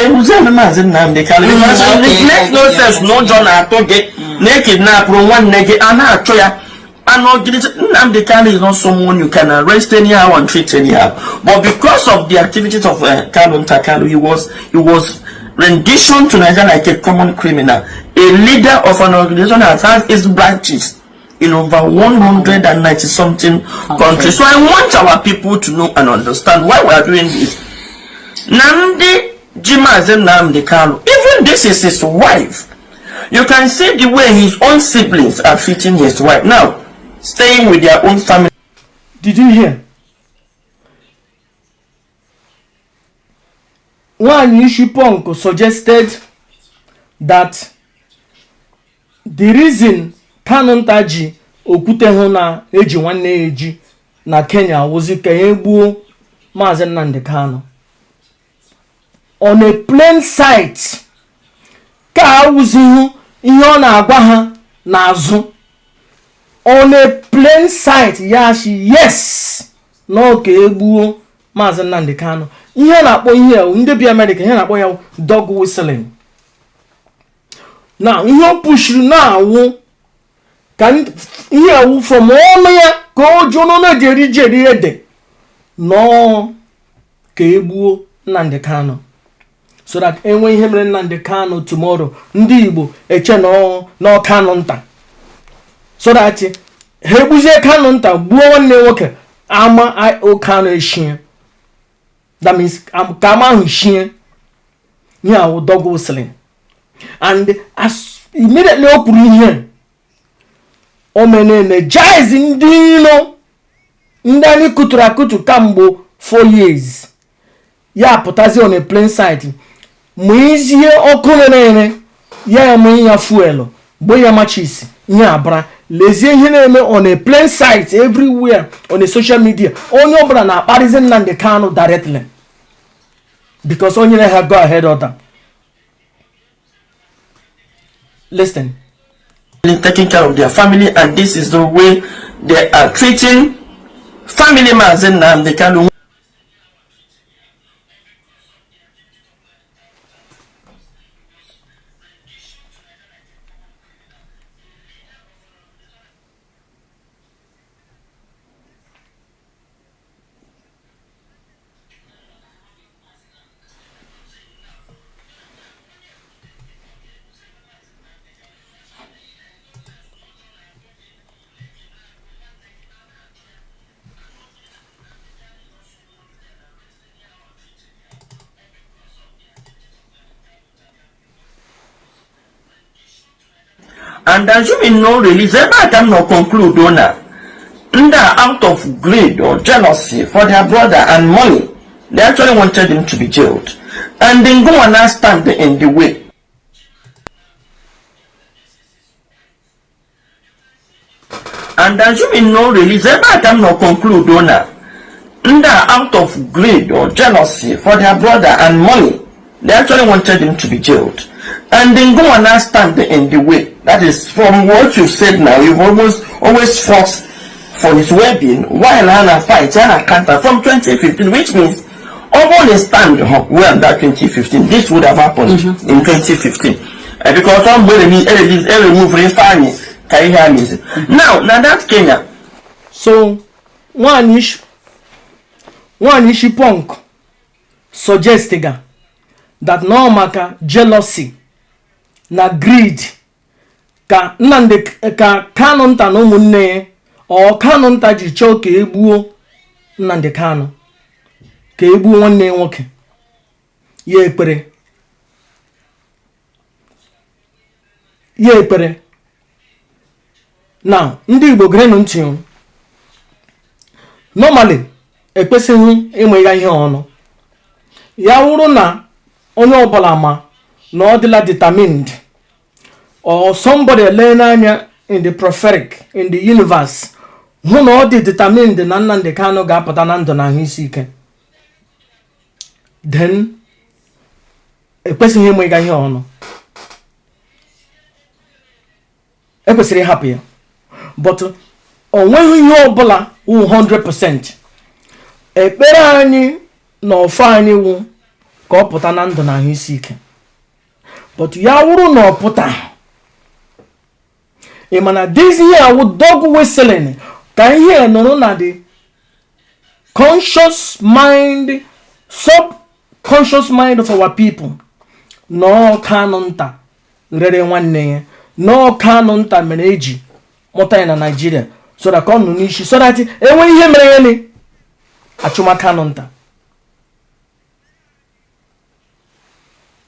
S4: who's the man in Nnamdi Kanu? It makes no sense. No John Atoge, naked now from one naked and I try. And Nnamdi Kanu is not someone you can arrest anyhow and treat anyhow. But because of the activities of Kanu Takanu, he was rendition to Nigeria like a common criminal, a leader of an organization that has its branches in over 190 something countries. So I want our people to know and understand why we are doing this. Nnamdi Nnamdi Kanu, even this is his wife. You can see the way his own siblings are treating his wife now, staying with their own family.
S2: Did you hear? One Yushiponko suggested that the reason Kanu Ntaji okwuteghị na eji nwanne eji na Kenya wụzi ka egbuo Maazị Nnamdi Kanu. on a plain sight ka awụzighị ihe ọ na-agwa ha n'azụ on a plain sight ya shi yes na ka egbuo Maazị Nnamdi Kanu. Ihe na-akpọ ihe ndị bi America ihe na-akpọ ya dog whistling. Na ihe o pushiri na-awụ ka ihe awụ from ọnụ ya ka o ji ọnụ na-ejeri ede nọ ka egbuo Nnamdi Kanu, so that enwe ihe mere Nnamdi Kanu tomorrow ndị Igbo eche na Kanu nta, so that ha egbuzie Kanu nta gbuo nwanne nwoke ama Kanu eshie. That means ka ama ahụ shie. Ihe awụ dog whistling. And as immediately o kwuru ihe o menene jaiz ndị ilo ndị anyị kuturu akutu kamgbe 4 years ya pụtazi on a plain sight ma izie ọkụ na-ere ya eme ya fuel gbo ya machis ihe abara lezie ihe na-eme on a plain sight everywhere on a social media. Onye ọbụla na-akparịzi Nnamdi Kanu directly because onye na ha go ahead order. Listen.
S4: Taking care of their family, and this is the way they are treating family members in Nnamdi Kanu. And assuming no release, I cannot conclude donor. Out of greed or jealousy for their brother and money, they actually wanted him to be jailed. And then go and stand in the way. And assuming no release, I cannot conclude donor. Out of greed or jealousy for their brother and money, they actually wanted him to be jailed. And then go and stand in the way. That is, from what you said now, you've almost always fought for his well-being while Hannah fights Hannah Carter from 2015, which means almost stand well that 2015. This would have happened in 2015. Because somebody every move for his family can hear me. Now that's Kenya.
S2: So one issue punk suggesting that no matter jealousy na greed ka Nnamdi ka Kanu nta na ụmụnne ọ Kanu nta ji chọọ ka egbuo Nnamdi Kanu, ka egbuo nwanne nwoke ya ekpere. Now ndị Igbo gere ntị, normally ekpesighị ịmụga ihe ọnụ ya wụrụ na onye ọbụla ma na ọ dịla determined or somebody laying anya in the prophetic in the universe hụ na ọ dị determined na Nnamdi Kanu ga-apụta na ndụ na ahụ isi ike, then ekwesịghị ịmụga ihe ọnụ, ekwesịrị ịhapụ ya. But o nweghị ihe ọbụla 100%. Ekpere anyị na ofe anyị wụ ka ọ pụta na ndụ na ahụ isi ike. But ya wụrụ na ọ pụta, ị ma na this year wụ dog whistling ka ihe nọrọ na the conscious mind, subconscious mind of our people. No Kanu nta rere nwanne ya, no Kanu nta mere eji mụta ya na Nigeria, so that ọ nọ n'isi, so that enwe ihe mere ya ni achụma Kanu nta.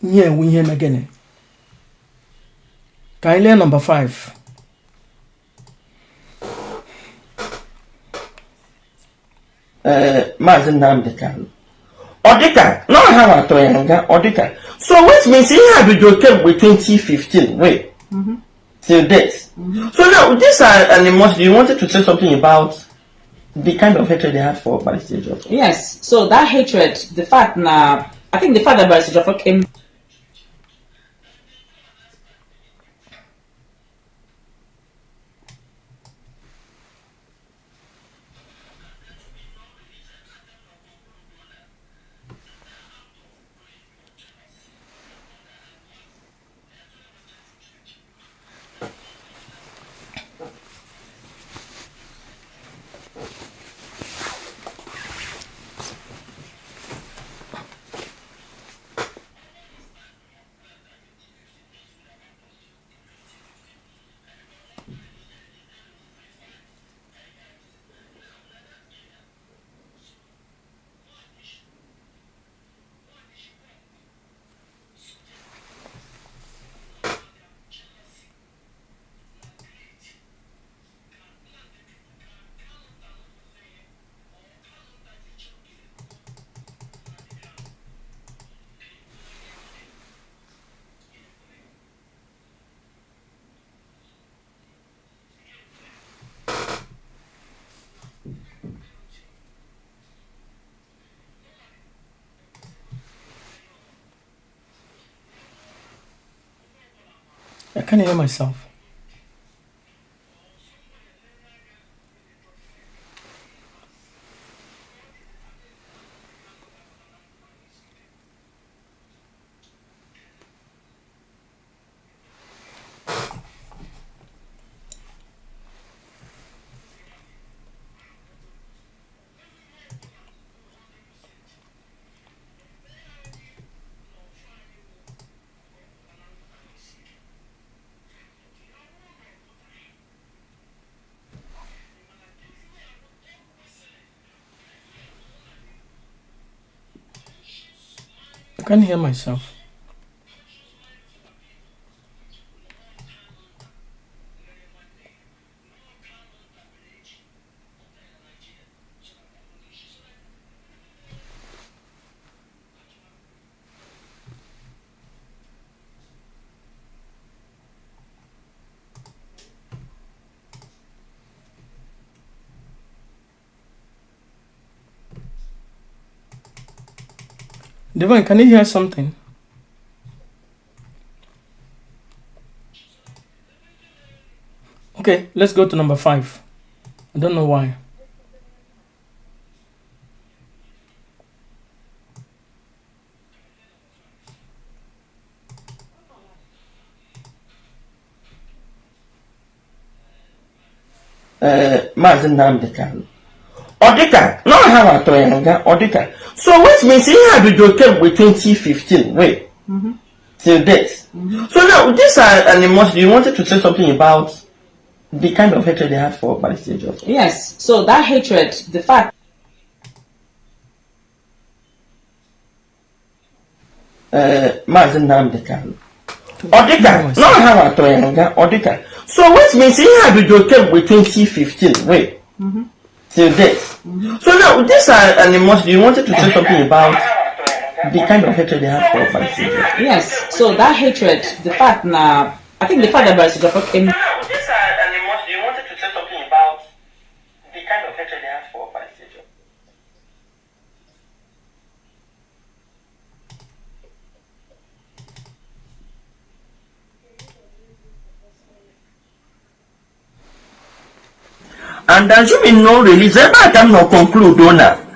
S2: Nye ewu ihe megene. Ka anyị lee number 5.
S4: Maazị Nnamdi Kanu. Odika, no have a toyanga, Odika. So which means he had been kemgbe 2015, wait. Till this. So now this are an emotion. You wanted to say something about the kind of hatred they had for Balistage.
S6: Yes. So that hatred, the fact now I think the fact that Barrister Jaffa came.
S2: I can't hear myself. I can't hear myself. Divine, can you hear something? Okay, let's go to number 5. I don't know why.
S4: Maazị Nnamdi Kanu ọ dịka na ọha atọ ya nga ọ dịka so which means ihe a bidoro kemgbe 2015 wait till this so now this an emotion you wanted to say something about the kind of hatred they had for Barrister Jaffa.
S6: Yes, so that hatred, the fact.
S4: Maazị Nnamdi Kanu ọ dịka na ọha atọ ya nga ọ dịka so which means ihe a bidoro kemgbe 2015 wait till this so now this an emotion you wanted to say something about the kind of hatred they had for Barrister Jaffa.
S6: Yes, so that hatred, the fact now, I think the fact that Barrister Jaffa came.
S4: This an emotion you wanted to say something about the kind of hatred they had for Barrister Jaffa. And assuming no release, I cannot conclude donor.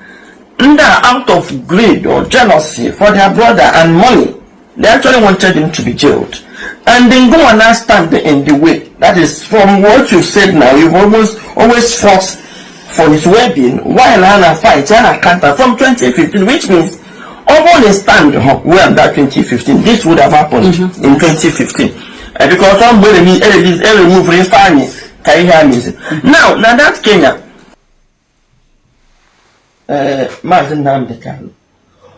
S4: Out of greed or jealousy for their brother and money, they actually wanted him to be jailed. And then go and stand in the way. That is from what you said now, you've always fought for his well-being while Hannah fights Hannah counter from 2015, which means almost stand well that 2015. This would have happened in 2015. Because somebody remove his family. Can you hear me? Now that's Kenya. Maazị Nnamdi Kanu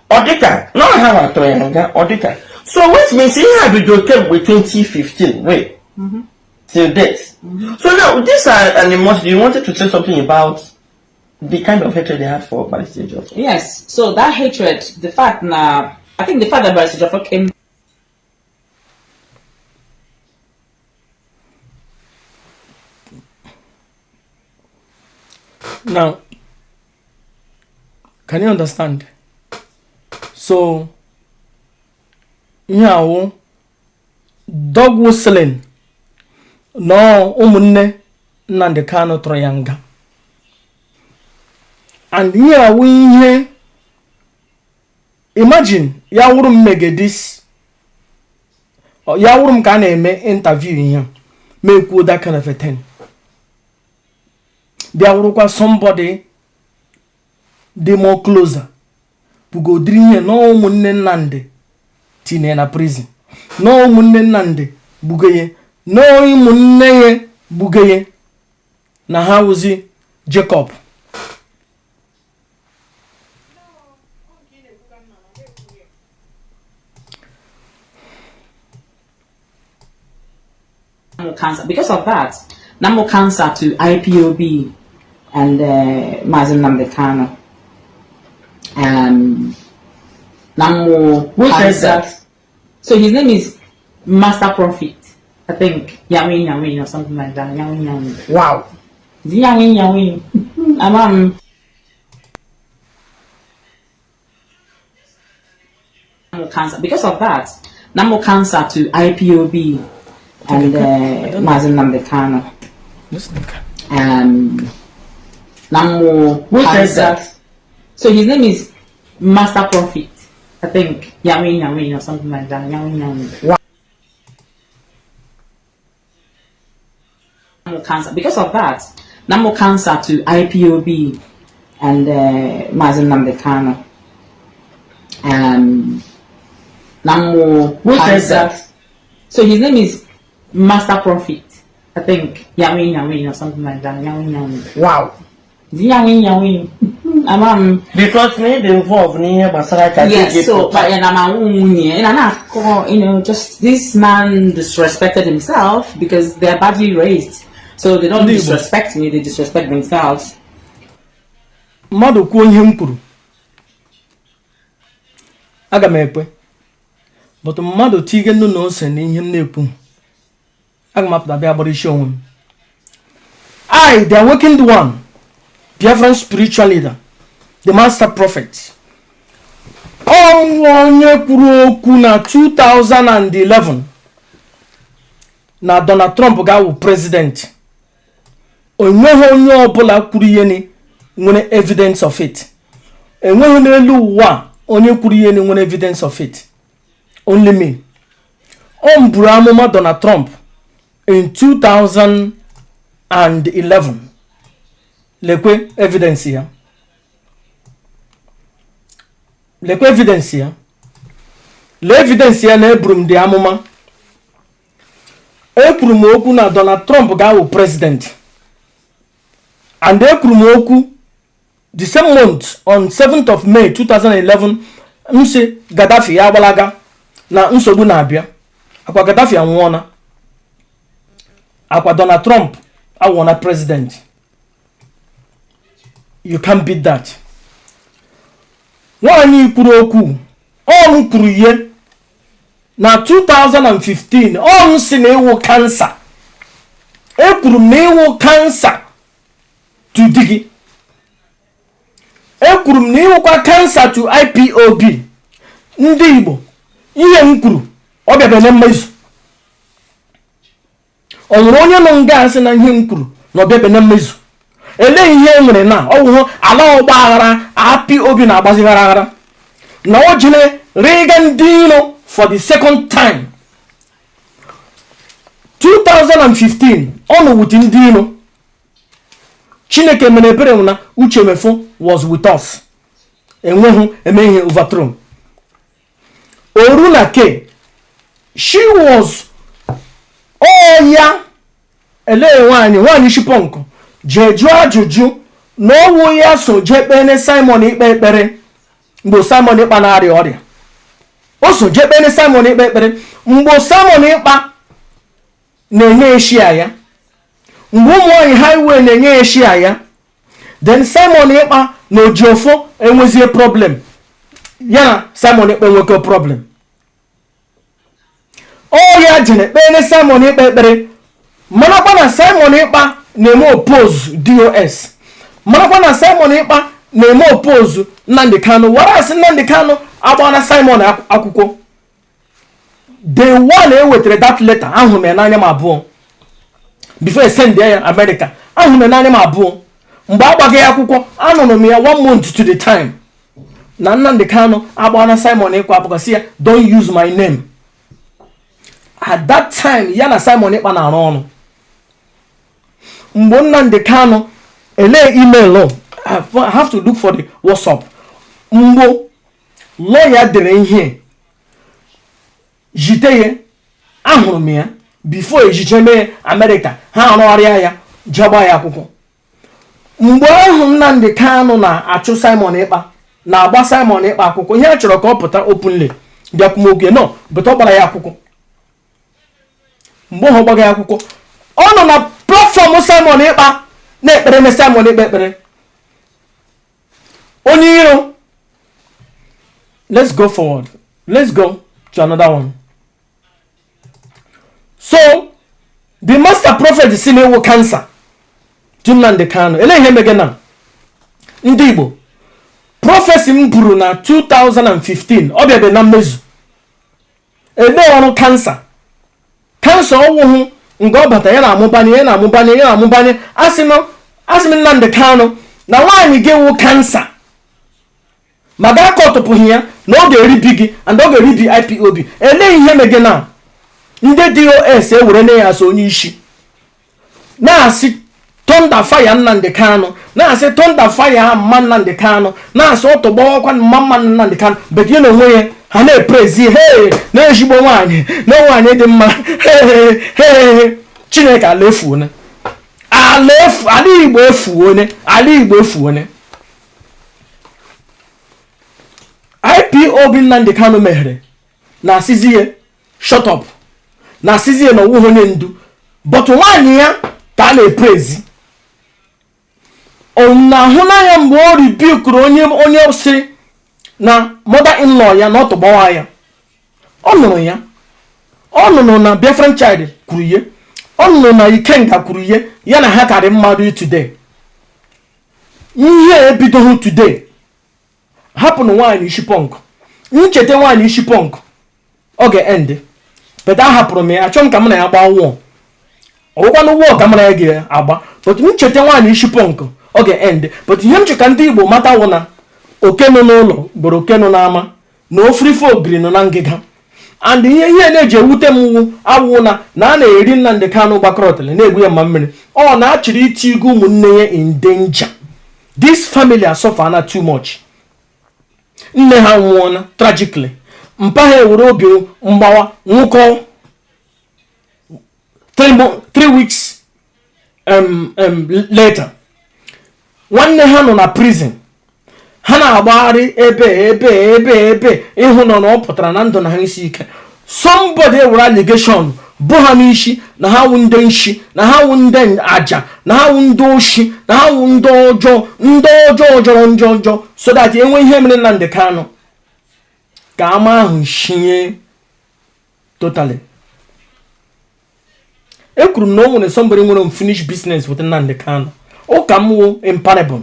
S4: ọ dịka na ọha atọ ya nga ọ dịka so which means ihe a bidoro kemgbe 2015 wait till this so now this an emotion you wanted to say something about the kind of hatred they had for Barrister Jaffa.
S6: Yes, so that hatred, the fact now, I think the fact that Barrister Jaffa came.
S2: Now, can you understand? So ihe awụ dog whistling no ụmụnne Nnamdi Kanu tụrụ ya nga and ihe awụ ihe imagine ya wụrụ m megedis ya wụrụ m ka a na-eme interview ihe mekwuo that kind of a thing bịa wụrụkwa somebody dị more closer bugodiri ihe na ụmụnne Nnamdi tinye na prison na ụmụnne Nnamdi bugoye na ụmụnne ya bugoye na ha wụzi Jacob
S6: cancer. Because of that, more cancer to IPOB and Mazin Namdekano.
S3: Who says that?
S6: So his name is Master Prophet. I think Yawin or something like that. Yawin.
S3: Wow.
S6: Yawin. Cancer. Because of that, more cancer to IPOB and Mazin Namdekano.
S3: Who says that?
S6: So his name is Master Prophet. I think Yawin or something like that. Yawin.
S3: Wow.
S6: Cancer. Because of that, more cancer to IPOB and Mazin Namdekano.
S3: Who says that?
S6: So his name is Master Prophet. I think Yawin or something like that. Yawin.
S3: Wow.
S6: Yawin.
S3: Because me they involved in here, but
S6: yes, so but just this man disrespected himself because they're badly raised. So they don't disrespect me, they disrespect themselves.
S2: Mmadụ kwuo ihe m kwuru aga m ekwe but mmadụ tige nnu na ose na ihe m na-ekwu aga m apụta bịa gbara isi onwe m the awakened one, Biafran spiritual leader, the master prophet, onye kwuru okwu na 2011 na Donald Trump ga-awụ president. Onweghị onye ọbụla kwuru ihe ni nwere evidence of it. Enweghị n'elu ụwa onye kwuru ihe ni nwere evidence of it. Only me. Buru amụma Donald Trump in 2011. Lekwe evidence ya. Lekwe evidence ya. Le evidence ya na eburu m dị amụma. Ekwuru m okwu na Donald Trump ga-awụ president. And ekwuru m okwu the same month on 7th of May 2011 msi Gaddafi ya agbalaga na nsogbu na-abịa. Akwa Gaddafi anwụọna. Akwa Donald Trump awụọna president. You can't beat that. Nwaanyị kwuru okwu ọ kwuru ihe na 2015 ọ si na ịwụ cancer. Ekwuru m na ịwụ cancer to digi. Ekwuru m na ịwụkwa cancer to IPOB. Ndị Igbo ihe m kwuru ọ bịara na mmezu. Ọ nwere onye nọ nga asị na ihe m kwuru na ọ bịara na mmezu. Ele ihe nwere na ọwụhụ ala ọgba aghara IPOB na-agbazi aghara na o jine rega ndị iro for the second time. 2015 ọ nọ with ndị iro. Chineke mere ebere na Uche Mefo was with us. Enweghị eme ihe overthrow. Oruna K, she was ya ele nwaanyị shiponko jeju ajụjụ na ọwụ ya so jekpene Simon ikpe ekpere mgbe Simon ikpa na-arịa ọrịa. O so jekpene Simon ikpe ekpere mgbe Simon ikpa na-enye eshia ya. Mgbe ụmụ nwanyị highway na-enye eshia ya. Then Simon ikpa na Ojiofo enwezie problem. Ya na Simon ikpe nwekọ problem. Ya jene kpene Simon ikpe ekpere. Manakwa na Simon ikpa na-eme oppose DOS. Manakwa na Simon ikpa na-eme oppose Nnamdi Kanu. Whereas Nnamdi Kanu agbana Simon akwụkwọ. the one with that letter ahụ me n'anya m abụọ before I send ya America ahụ me n'anya m abụọ mgbe agbaghị ya akwụkwọ anụrụ m ya 1 month to the time na Nnamdi Kanu agbana Simon Ekpa abụgasị ya don't use my name. At that time ya na Simon Ekpa na-arụ ọrụ mgbe Nnamdi Kanu ele email I have to look for the WhatsApp mgbe lawyer dere ihe jite ahụrụ m ya before ejijeme America ha arụgharịa ya jegba ya akwụkwọ mgbe ahụ Nnamdi Kanu na-achụ Simon Ekpa na-agba Simon Ekpa akwụkwọ ihe a chọrọ ka ọ pụta openly bịakwumokwu no but ọ gbara ya akwụkwọ mgbe ọ gbaga ya akwụkwọ ọ nọ na platform Simon Ekpa na-ekpere na Simon Ekpa ekpere onye iro. Let's go forward. Let's go to another one. So the master prophet is saying ewo cancer to Nnamdi Kanu ele ihe mege na ndị Igbo prophecy m buru na 2015 ọ bịa dị na mmezu ede ọrụ cancer ọwụhụ nga ọ bata ya na-amụbanye asị m Nnamdi Kanu na nwaanyị ga-ewu cancer ma ga akọtụpụghị ya na ọ ga-eribi gị and ọ ga-eribi IPOB ele ihe mege na ndị DOS ewere na ya so onye isi na-asị thunder fire Nnamdi Kanu na-asị thunder fire mma Nnamdi Kanu na-asị ọtọgbọkwa mma Nnamdi Kanu but you know onwe ha na-eprezi hey na-ejigbo nwaanyị na nwaanyị dị mma hey Chineke ala Igbo efuone IPOB Nnamdi Kanu meghere na asizie shut up na asizie na ọwụghị onye ndu but nwaanyị ya ka a na-eprezi na-ahụ n'anya mgbe o ribikuru onye si na mother-in-law ya na ọtọgbawa ya ọ nụrụ na Biafran Child kwuru ihe ọ nụrụ na Ikenga kwuru ihe ya na ha karị mmadụ today ihe ebidoghị today hapụnụ nwaanyị isi pọnk ncheta nwaanyị isi pọnk ọ ga-end but ahapụrụ m ya achọ m ka m na ya gbaa wụọ ọgwụkwanụ wụọ ka m na ya ga-agba but ncheta nwaanyị isi pọnk ọ ga-end but ihe m chọ ka ndị Igbo mata wụ na oke nọ n'ụlọ gboro oke nọ n'ama na ofirife ogiri nọ na ngịga and ihe na-eji ewute m awụ na a na-eri Nnamdi Kanu gbakọrọtịrị na-egbu ya mma mmiri ọ na-achịrị iti igu ụmụnne ya in danger. This family are suffering too much. Nne ha nwụọna tragically mpa ha ewere obi mgbawa nwụkọ 3 weeks later nwanne ha nọ na prison ha na-agbagharị ebe ịhụ nọ na ọ pụtara na ndụ na ha isi ike somebody ewere allegation bụ ha n'isi na ha wụ ndị nshi na ha wụ ndị aja na ha wụ ndị oshi na ha wụ ndị ọjọọ jọrọ njọ so that enwe ihe mere Nnamdi Kanu ka ama ahụ shinye totally. Ekwuru m na o nwere somebody nwere unfinished business with Nnamdi Kanu ụka m wụ imparable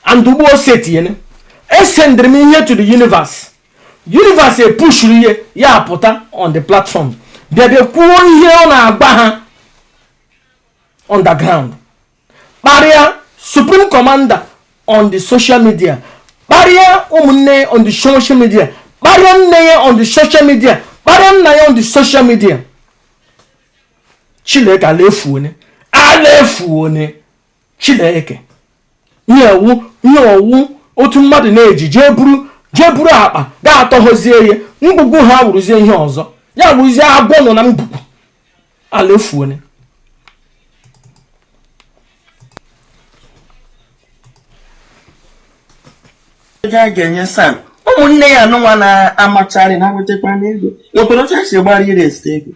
S2: and ugbo set yene esendere m ihe to the universe epushuru ihe ya apụta on the platform bịa kwuo ihe ọ na-agba ha underground kparịa supreme commander on the social media kparịa ụmụnne on the social media kparịa nne ya on the social media kparịa nna ya on the social media. Chineke ala efuone Chineke ihe owu otu mmadụ na-eji jee buru akpa ga-atọghọzie ya mgbugbu ha wụrụzie ihe ọzọ ya wụrụzie agwọ nọ na mgbugbu ala efuone.
S4: ga-enye Sam ụmụnne ya anụnwa na-amachari na nwetakwa n'ego nwekwara oche esi gbara ire esite ego.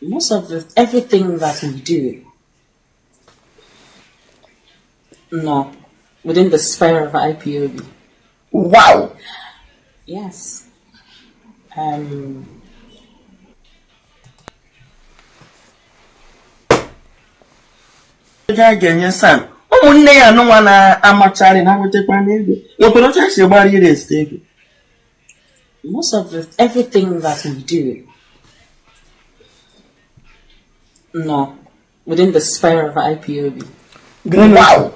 S6: Most of everything that we do, no, within the sphere of IPOB.
S4: Wow.
S6: Yes.
S4: ga-enye Sam ụmụnne ya anụnwa na-amachari na nwetakwa n'ego nwekwara oche esi gbara ire esite ego.
S6: most of everything that we do, no, within the sphere of IPOB.
S2: Wow.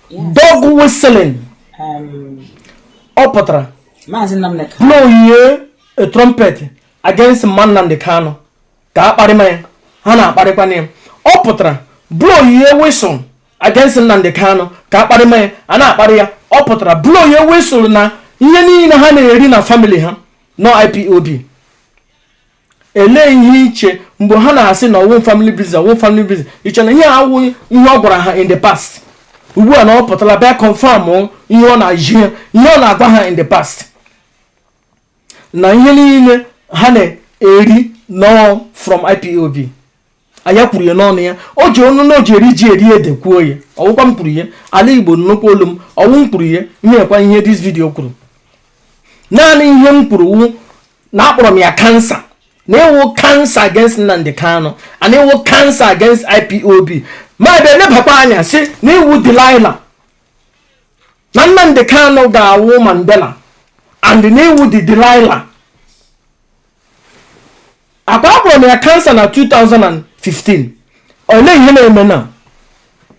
S6: Yes.
S2: Dog whistling. Opatra. Blow ye a trumpet against man and the cano. Ka parima. Hana paripane. Opatra. Blow ye whistle against Nande Kano. Ka parima. Ana paria. Opatra. Blow ye whistle na. Yeni na hana erina family ha. No IPOB. Ele hiche mbo hana ase na one family business. Iche na here awu ihe ogwara ha in the past. Ugbu a na opotala be confirm ihe ọ na je, ihe ọ na agba ha in the past. Na ihe niile ha na eri no from IPOB. Aya kwuru ye no ya. O je onu no je eri ji eri ede kwuo ye. Owukwa m kwuru ye. Ala Igbo nnukwu olum. Owu m kwuru ye. Ihe kwa ihe this video kwuru. Naanị ihe m kwuru na akpọrọ m ya cancer. Na cancer against Nnamdi Kanu and cancer against IPOB. My baby papa anya say na Delilah. Na Nnamdi Kanu ga Mandela and the Delilah. Akwa me cancer na 2015. Ole ihe na eme na.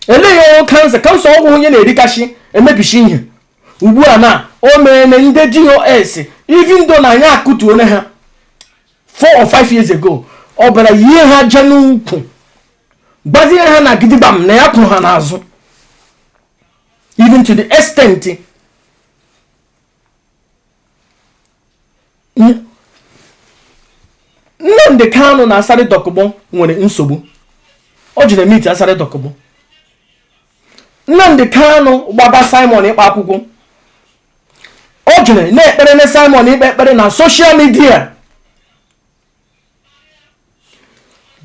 S2: Ele cancer ọgwụ onye na-erikashi emebishi ihe. Ugbu a na o mere na ndị DOS even though na anya akutu one ha 4 or 5 years ago, obara ye ha janu ku. Bazi ha na gidibam na yakun ha nazo. Even to the extent Nnamdi Kanu na asari dokubo nwere nsogbu. O jire meet asari dokubo. Nnamdi Kanu gbaba Simon ikpa akwụkwọ. O jire na ekpere na Simon ikpe ekpere na social media.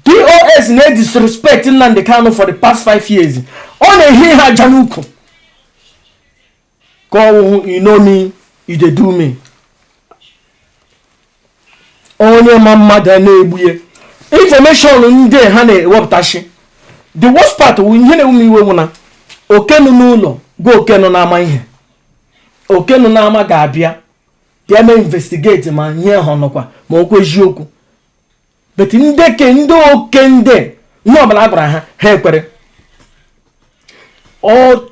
S2: DOS na disrespect Nnamdi Kanu for the past 5 years. On a he ha januku. Go, you know me, you dey do me. Onye mama da na egbuye. Information nde ha na ewepụtashi. The worst part we ihe na umi iwe wuna. Okenu n'ụlọ, go okenu na ama ihe. Okenu na ama ga-abịa. Bịa me investigate ma nye ha nọkwa ma okwu eziokwu. But ndeke ndo okende ihe ọbụla agbara ha ha ekwere. O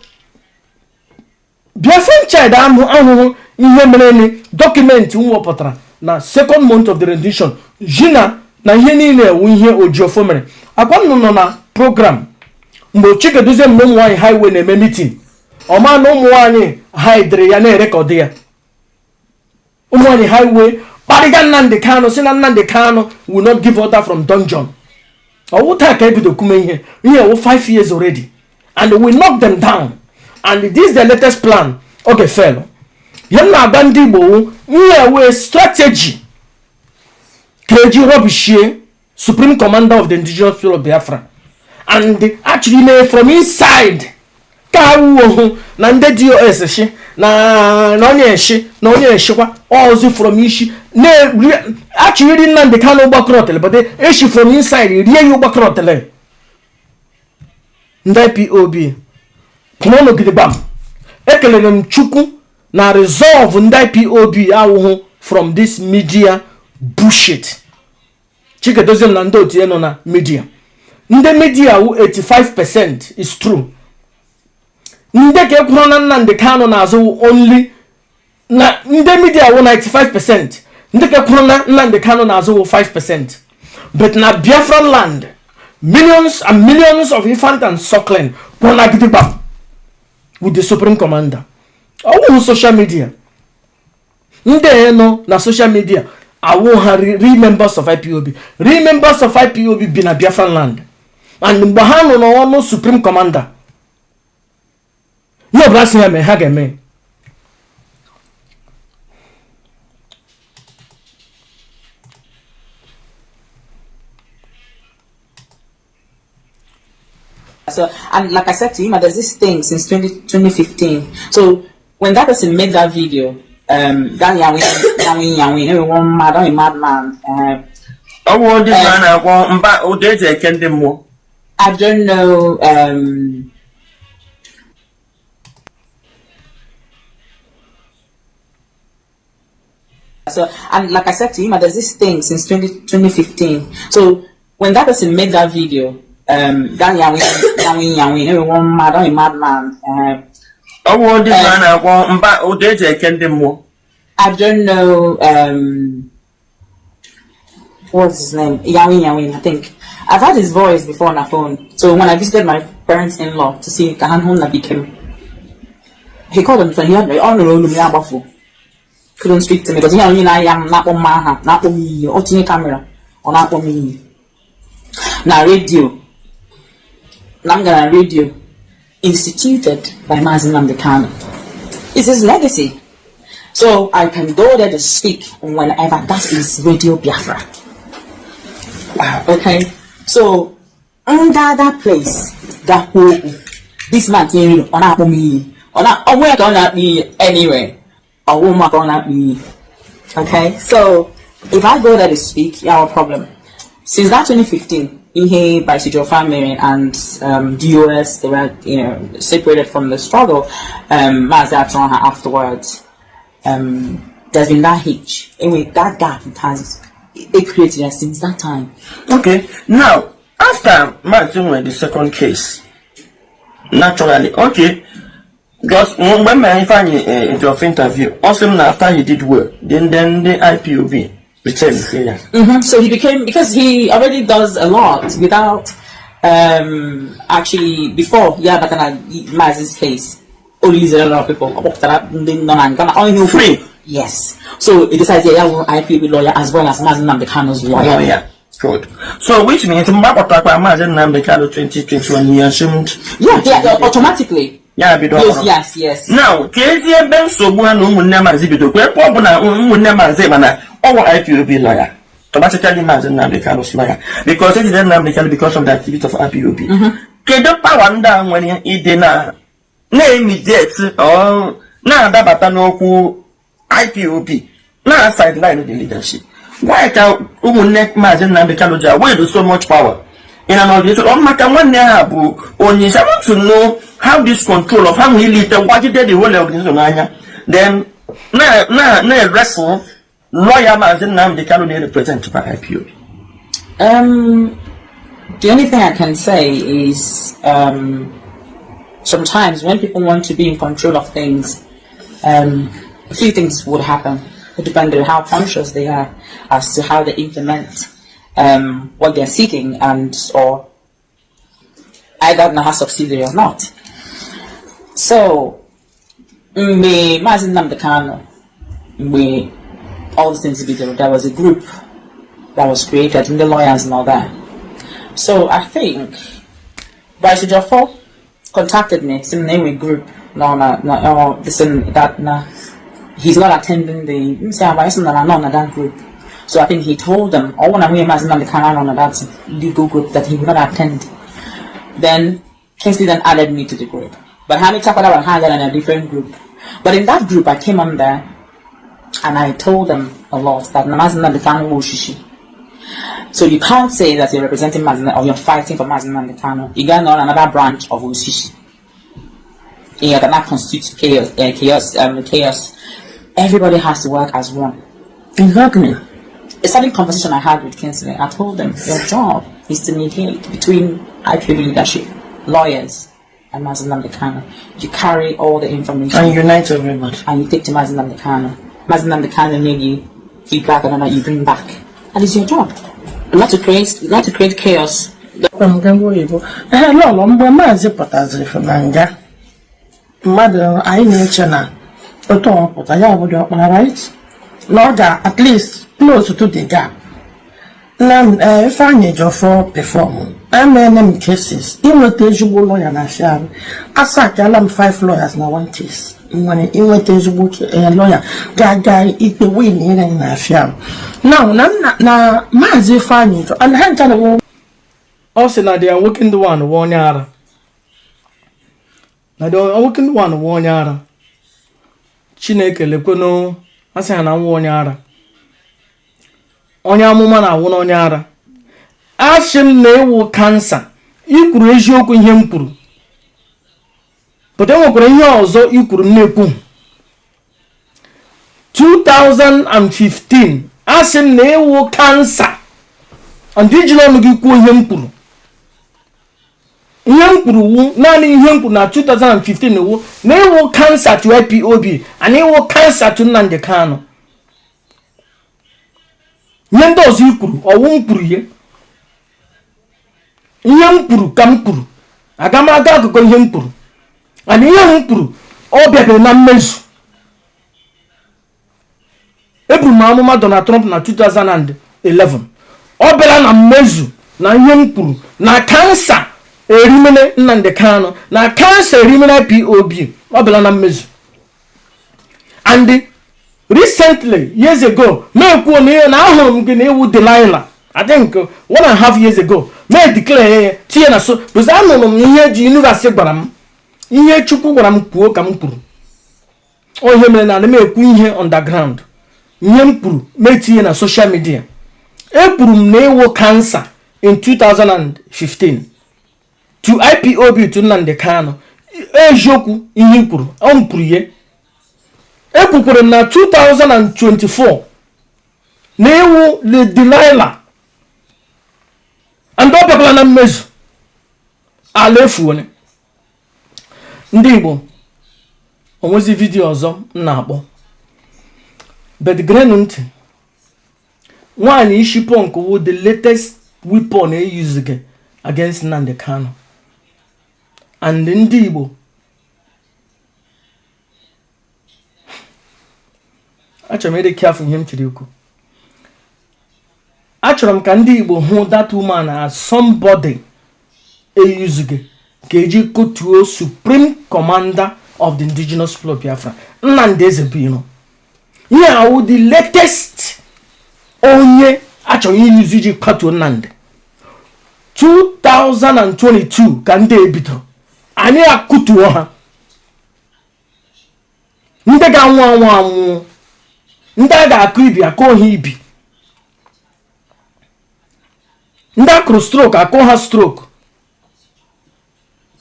S2: Biafran child ahụhụ ihe mere ni document nwepụtara na second month of the rendition jina na ihe niile ewu ihe Ojiofo mere. Akwa nọ na program mgbe Chikedozie mgbe ụmụ nwaanyị highway na-eme meeting ọma na ụmụ nwaanyị haidere ya na-erekọdụ ya. Ụmụ nwaanyị highway Bariga Nnamdi Kanu si na Nnamdi Kanu will not give order from dungeon. Owu ta ka ebido kume ihe 5 years already and we knock them down and this is the latest plan. Okay, fellow. Yem na agba ndị Igbo ihe we strategy Keji Robishie, Supreme Commander of the Indigenous People of Biafra, and actually from inside ka wo na ndị DOS shi na onye shi kwa ozi from ishi na actually Nnamdi Kanu gbakrotele but eshi from inside rie you gbakrotele ndị IPOB kono gidigbam ekelere m Chukwu na resolve ndị IPOB awụhụ from this media bullshit. Chikedozie na ndị otu nọ na media. Ndị media wu 85% is true. Ndị ka ekwuru na Nnamdi Kanu na azụ only na ndị media wu 95%. Ndị ka ekwuru na Nnamdi Kanu na azụ 5%. But na Biafran land, millions and millions of infant and suckling kwuru na gidigba with the Supreme Commander. Ọwụ social media. Ndị nọ na social media awu ha members of IPOB. Members of IPOB bi na Biafran land. And mgbe ha nọ n'ọnụ Supreme Commander. No blessing ya me ha ga-eme.
S6: So, and like I said to him, there's this thing since 2015. So when that person made that video, that Yahweh, everyone mad, I'm a madman.
S4: I want this man. I want back. Oh, there's a candy more.
S6: I don't know. So, and like I said to him, there's this thing since 2015. So when that person made that video, that Yawin, everyone mad, I'm a madman.
S4: I want this man, I want, but I can't do more.
S6: I don't know, what's his name? Yawin, I think. I've had his voice before on the phone. So when I visited my parents-in-law to see Kahan became, he called him, so he had me on the road, couldn't speak to me because I am not on my not on me, or camera, or not on me. Now, radio, Nanga Radio, instituted by Mazin Namdekano. It's his legacy. So I can go there to speak whenever. That is Radio Biafra. Wow. Okay. So under that place, that whole this man came on up me, on up, where gonna be anyway. A woman gonna be. Okay. So if I go there to speak, you have a problem. Since that 2015, Ihe by your family and DOS, they were separated from the struggle. Mazatron afterwards. There's been that hitch. Anyway, that gap it created since that time.
S4: Okay, now after Martin went the second case, naturally, okay, because when I find in your interview, also after he did well, then the IPOB returned failure.
S6: So he became, because he already does a lot without actually before but Maz's case. Only a lot of people
S4: free.
S6: Yes. So it decides IPB lawyer as well as Mazin Namdekano's lawyer.
S4: Yeah. Good. So which means Mazin Namdekano 2021 he assumed.
S6: Yeah, automatically.
S4: Yeah,
S6: yes.
S4: Now, KZM Ben Sobuan Munamazibido, where Pobuna Munamazemana, our IPOB lawyer. Automatically Mazin Namdekano's lawyer. Because it is Namdekano because of the activity of IPOB. Kedo Pawanda when he did name it yet, or now that no IPOB, now sideline the leadership. Why can neck Mazin Nambekaloja where do so much power? In an organization, on Makawan Nabu, only I want to know how this control of how we lead the what did the whole organization. Then, now wrestle lawyer Mazin Nambekalo represent by IPOB.
S6: The only thing I can say is, sometimes when people want to be in control of things, a few things would happen. It depends on how conscious they are as to how they implement what they're seeking or either not has succeeded or not. So, Mazin Namdekano, all these things there was a group that was created in the lawyers and all that. So I think Bryce Jaffa contacted me, some name group. He's not attending that group. So I think he told them, when I'm that legal group that he would not attend. Then Kingsley then added me to the group. But Hamid Tapada had in a different group. But in that group I came on there and I told them a lot that Namazin Nambekano Wushishi. So you can't say that you're representing Mazin or you're fighting for Mazin Nambekano. You got on another branch of Wushishi. You cannot constitute chaos. Everybody has to work as one.
S4: Exactly.
S6: A certain conversation I had with Kingsley, I told them your job is to mediate between IPOB leadership, lawyers, and Mazin Nambekano. You carry all the information
S4: and unite everybody.
S6: And you take to Mazin Nambekano. Mazin Nambekano need you feedback and that you bring back. That is your job. Not to create chaos.
S3: Hello, Mazi Potazri from Nanga. Mother, I nature now. But I have right? Lord, at least close to the gap. Now, if I need your for perform, I'm in cases. Invitation lawyer na share. I sack 5 lawyers na one case. When invitation lawyer, guy, it the win in a share. Now, Mazi Fanny, and hand
S2: also now they are working the one yard. Now they are working one yard. Chineke lekweno asa na nwa onye ara onye amụma na awụ onye ara ashim na ewu cancer ikwuru eziokwu ihe m kwuru pụta nwekwara ihe ọzọ ikwuru na-ekwu 2015 asị m na ịwụ kansa ndị ji n'ọnụ gị kwuo ihe m kwuru wu naanị ihe m kwuru na 2015 wu na ịwụ kansa to IPOB and ịwụ kansa to Nnamdi Kanu. Ihe ndị ọzọ i kwuru ọwụ m kwuru ihe m kwuru ka m kwuru aga m aga akụkọ ihe m kwuru and ihe m kwuru ọ bịabịara na mmezu. Eburu m amụma Donald Trump na 2011 ọ bịara na mmezu na ihe m kwuru na kansa erimene Nnamdi Kanu na kansa erimene IPOB ọ bịara na mmezu. And recently, years ago, me kwuo na ahụrụ m gị na iwu Delilah, I think 1.5 years ago, me declare tie na so because anụrụ m ihe ji university gwara m ihe Chukwu gwara m kwuo ka m kwuru. O ihe mere na me ekwu ihe underground. Ihe m kwuru me tie na social media. Ekwuru m na iwu cancer in 2015 to IPOB to Nnamdi Kanu. Eziokwu ihe m kwuru, ọ m kwuru ihe. Ekwukwere m na 2024 na iwu Delilah and ọ bịakwala na mmezu ala efuone. Ndị Igbo onwezi vidiyo ọzọ m na-akpọ but grenu ntị nwaanyị isi punk wu the latest weapon used against Nnamdi Kanu and ndị Igbo achọrọ m ịdị careful ihe m chiri ikwu. Achọrọ m ka ndị Igbo hụ that woman as somebody eyuzuge ka eji kotuo Supreme Commander of the Indigenous People of Biafra Nnamdi Ezebiro. Ihe awụ the latest onye achọrọ iyuzu iji kwatuo Nnamdi. 2022 ka ndị ebido anyị akụtuo ha. Ndị ga-anwụ anwụ ndị a ga-akụ ibi akụ ha ibi, ndị akụrụ stroke akụ ha stroke,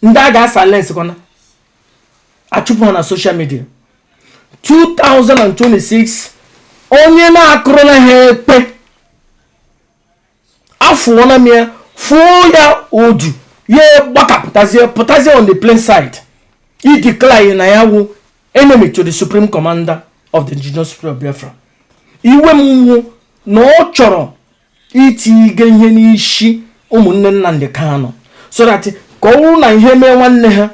S2: ndị a ga-asilence kwana achụpụ ha na social media. 2026 onye na-akụrụla ha ekpe afụọla m ya fụọ ya odu ya pụtazie on the plain side i declare na ya wụ enemy to the Supreme Commander of the Indigenous People of Biafra. Iwe m wụ na ọ chọrọ itinye ihe n'isi ụmụnne Nnamdi Kanu so that ka ọ wụrụ na ihe mee nwanne ha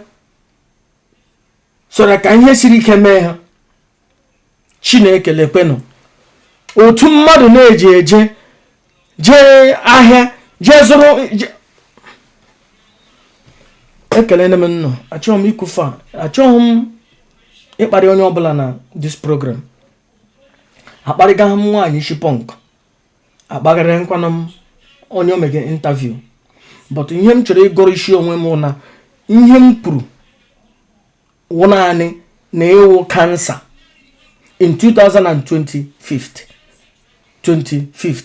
S2: so that ka ihe siri ike mee ha. Chineke lekwenụ otu mmadụ na-eje jee ahịa jee zụrụ ekelene m nnọọ achọghị m ikwufa achọghị m ịkparị onye ọbụla na this program. Akparịga m nwaanyị isi punk akpagharị nkwana m onye omege interview but ihe m chọrọ ịgọrọ isi onwe m na ihe m kwuru wụ naanị na ịwụ kansa in 2025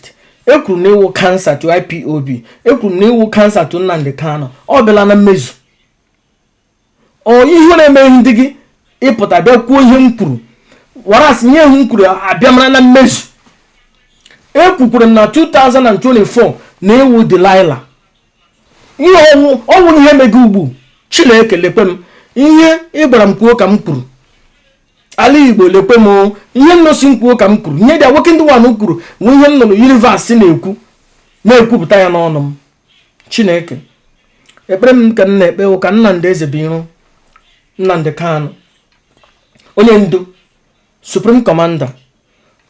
S2: ekwuru na ịwụ kansa to IPOB, ekwuru na ịwụ kansa to Nnamdi Kanu. Ọ bịala na mmezu. Ihe na-eme ndị gị ịpụta bịa kwuo ihe m kwuru warasị ihe m kwuru abịamara na mmezu. Ekwukwere m na 2024 na iwu Delilah. Ihe ọnwụ ihe mega ugbu Chineke lekwe m ihe ịgbara m kwuo ka m kwuru. Ala Igbo lekwe m ihe nnosi m kwuo ka m kwuru. Ihe dị awoke ndị nwanụ kwuru nwe ihe m nọ n'universe na-ekwupụta ya n'ọnụ m. Chineke ekpere m ka m na-ekpe ka Nnamdi Ezebiro Nnamdi Kanu onye ndu Supreme Commander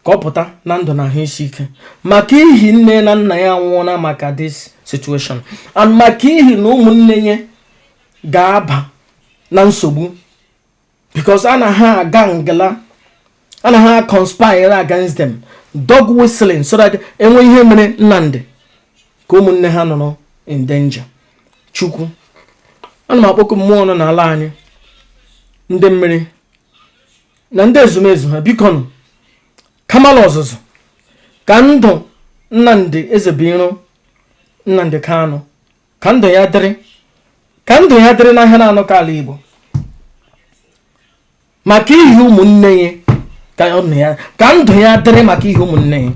S2: ka ọ pụta na ndụ na ahụ isi ike maka ihi nne na nna ya nwụọna maka this situation and maka ihi na ụmụnne ya ga-aba na nsogbu because anaghị aga ngala anaghị conspire against them dog whistling so that enwe ihe mere Nnamdi ka ụmụnne ha nọ in danger. Chukwu ana m akpọku mmụọ nọ n'ala anyị ndị mmiri na ndị ezumezu ha biko nụ kamala ọzụzụ ka ndụ Nnamdi Ezebiro Nnamdi Kanu ka ndụ ya dịrị n'ahịa na-anọ ka ala Igbo maka ihe ụmụnne ya ka ndụ ya dịrị maka ihe ụmụnne ya,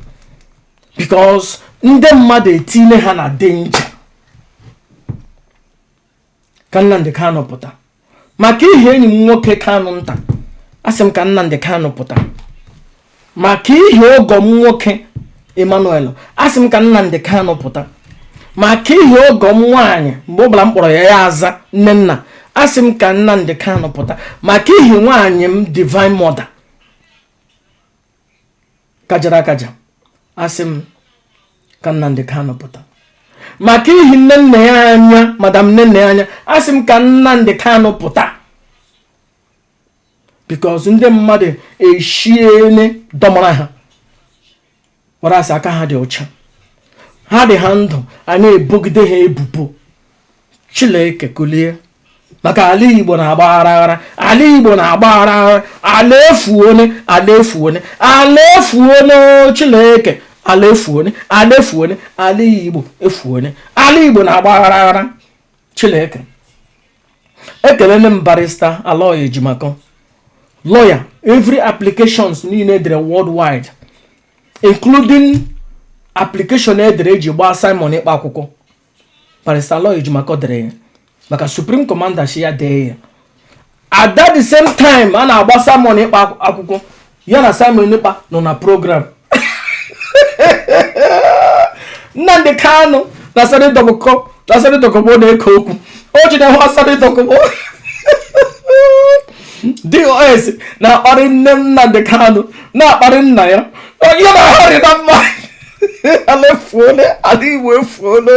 S2: because ndị mmadụ etinye ha na danger. Ka Nnamdi Kanu pụta maka ihe enyi m nwoke Kanu nta, asị m ka Nnamdi Kanu pụta maka ihe ọgọ m nwoke Emmanuel, asị m ka Nnamdi Kanu pụta maka ihe ọgọ m nwaanyị mgbe ọbụla m kpọrọ ya aza Nnenna, asị m ka Nnamdi Kanu pụta maka ihe nwaanyị m Divine Mother kajara akaja, asị m ka Nnamdi Kanu pụta maka ihe nne ya anya Madam nne ya anya, asị m ka Nnamdi Kanu pụta because ndị mmadụ eshiene dọmara ha warasị aka ha dị ọcha, ha dị ha ndụ, a na-ebogide ha ebubo. Chineke kulie maka ala Igbo na-agba aghara, ala Igbo na-agba aghara, ala efuone, ala efuone, ala efuone, Chineke ala efuone, ala efuone, ala Igbo efuone, ala Igbo na-agba aghara. Chineke ekelele m barrister Aloy Ejimakor, lawyer, every applications niile dere worldwide, including application edere eji gbaa Simon ịkpa akwụkwọ. Barrister Aloy Ejimakor dere ya maka Supreme Commander shi ya dee ya. At that the same time a na-agba Simon ịkpa akwụkwọ, ya na Simon ịkpa nọ na program. Nnamdi Kanu na Sani Dokubo na-eke okwu, o jide hụ Sani Dokubo DOS na-akparị nne m Nnamdi Kanu na-akparị nna ya, ya na-ahọrị na mma. Ala efuole, ala Igbo efuole,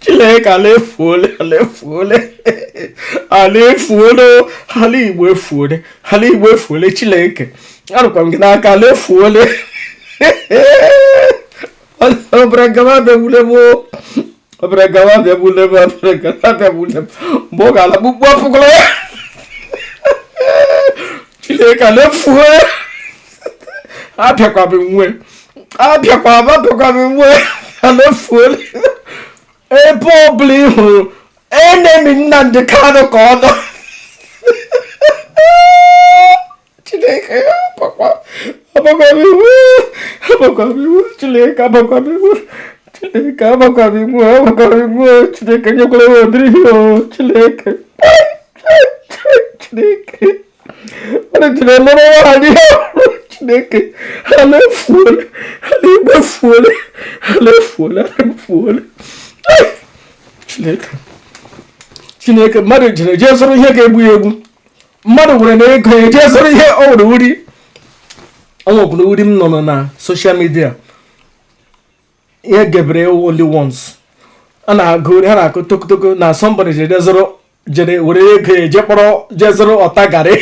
S2: Chineke ala efuole, ala efuole, ala efuole, ala Igbo efuole, ala Igbo efuole, Chineke arụkwa m gị n'aka, ala efuole. Obregama bebulebo, obregama bebulebo, obregama bebulebo, mgbe ọ ga-ala kpukpu ọfụgụrụ ya. Chineke ala efuole, abịakwa m nwe ala efuole. Ebe ọbụla ị hụrụ enemi Nnamdi Kanu ka ọ nọ. Chineke abakwa m iwu, Chineke abakwa m iwu, Chineke abakwa m iwu, Chineke nyekwara ya ụdịrị ihe, Chineke ọ dịrị lụrụ nwaanyị ya. Chineke ala efuole, ala Igbo efuole, ala efuole, ala efuole. Chineke mmadụ jere jee zụrụ ihe ga-egbu ya egbu, mmadụ nwere na ego ya jee zụrụ ihe o nwere uri. O nwekwara uri m nọ na social media, ihe gebere only once, a na-agụ ha na-akụ tokotoko na somebody jere were ego ya jee kpọrọ jee zụrụ ọta garị.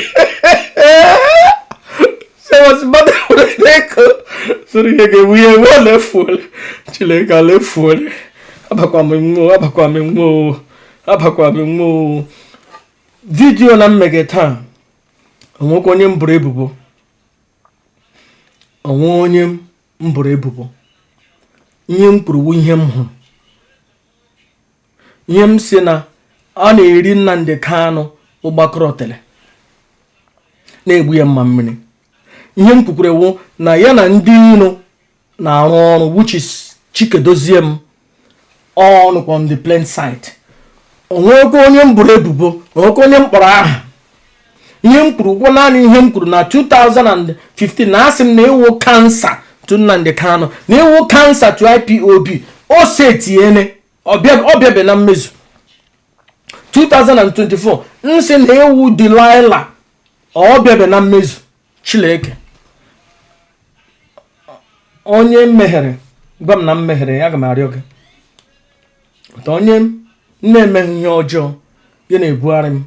S2: Mmadụ nwere na ego zụrụ ihe ga-egbu ya egbu, ala efuole, Chineke ala efuole. Abakwa m nwo vidiyo na mmege taa, onwekwa onye mbụrụ ebubo, ihe m kwuru ihe m hụrụ, ihe m si na a na-eri Nnamdi Kanu ụgbakọrọtele na-egbu ya mma mmiri. Ihe m kwukwere na ya na ndị iro na-arụ ọrụ, which is Chikedozie m ọnụ on the plain site. Onwekwa onye m bụrụ ebubo, onwekwa onye m kpọrọ aha. Ihe m kwuru gwụ naanị ihe m kwuru na 2015 na asị m na ewu kansa to Nnamdi Kanu, na ewu kansa to IPOB, o setiene ọbịabe na mmezu. 2024 nsị na ewu Delilah ọbịabe na mmezu. Chineke onye mmeghere gwa m na mmeghere, aga m arịọ gị. Onye m na-emeghị ihe ọjọọ ya na-ebugharị m,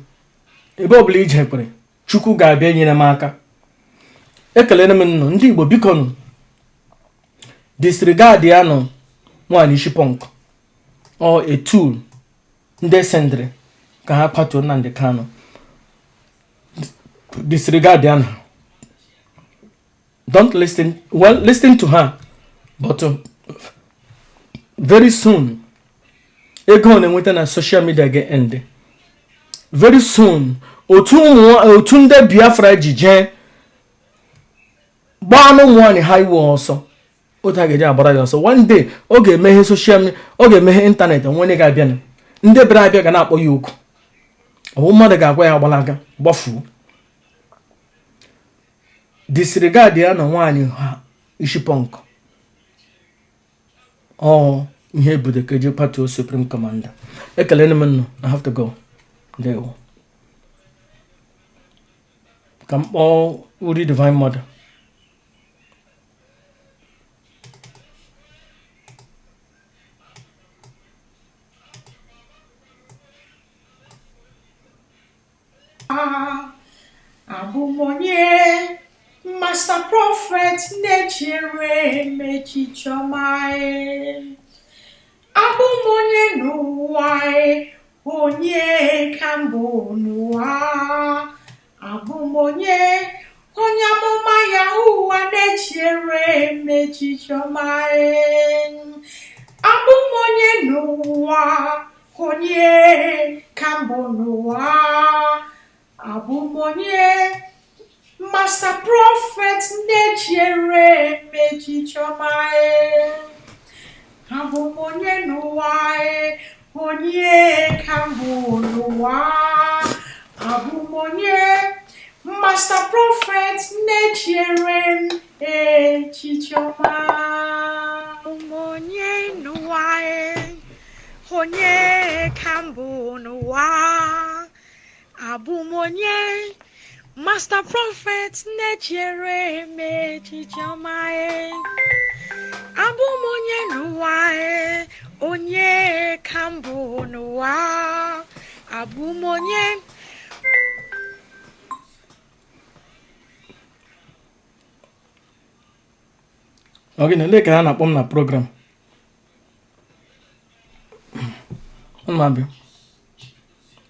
S2: ebe ọbụla ije kwere Chukwu ga-abịa nyere m aka. Ekelere m nnụ ndị Igbo, biko nụ disregard ya nọ nwaanyị Shipunk or a tool ndị sendịrị ka ha kwatuo Nnamdi Kanu. Disregard ya na, don't listen, well, listen to her, but very soon ego na-enweta na social media ga-end. Very soon otu ndị Biafra ji jee gbaa ụmụ nwaanyị ha iwe ọsọ otu a ga-eji agbara ya ọsọ. One day ọ ga-emeghe soshal midia, ọ ga-emeghe ịntanetị, onwe ga-abịa na ndị bịara abịa ga na-akpọ ya oku, ọwụ mmadụ ga-agwa ya agbalaga gbafuo. Disregard ya na nwaanyị ha isi pọnk ọ ihe ebudo ka eji patuo Supreme Commander. Ekele m nnụ, I have to go. Ndewo. Ka m kpọọ Uri Divine Mother.
S1: Abụmonye Master Prophet na-echere mechichọmae. Abụmonye n'ụwa onye ka mbụ n'ụwa. Abụmonye onye amụma Yahuwa na-echere mechichọmae. Abụmonye n'ụwa onye ka mbụ n'ụwa. Abụmonye Master Prophet na-echere mechichọmae. Abụmonye n'ụwa onye ka mbụ n'ụwa. Abụmonye Master Prophet na-echere echichọma. Abụmonye n'ụwa onye ka mbụ n'ụwa. Abụmonye Master Prophet na-echere mechichọma. Abụmonye n'ụwa onye ka mbụ n'ụwa. Abụmonye
S2: Ogene ndị ka ha na-akpọ m na program. Ọnụ abịa.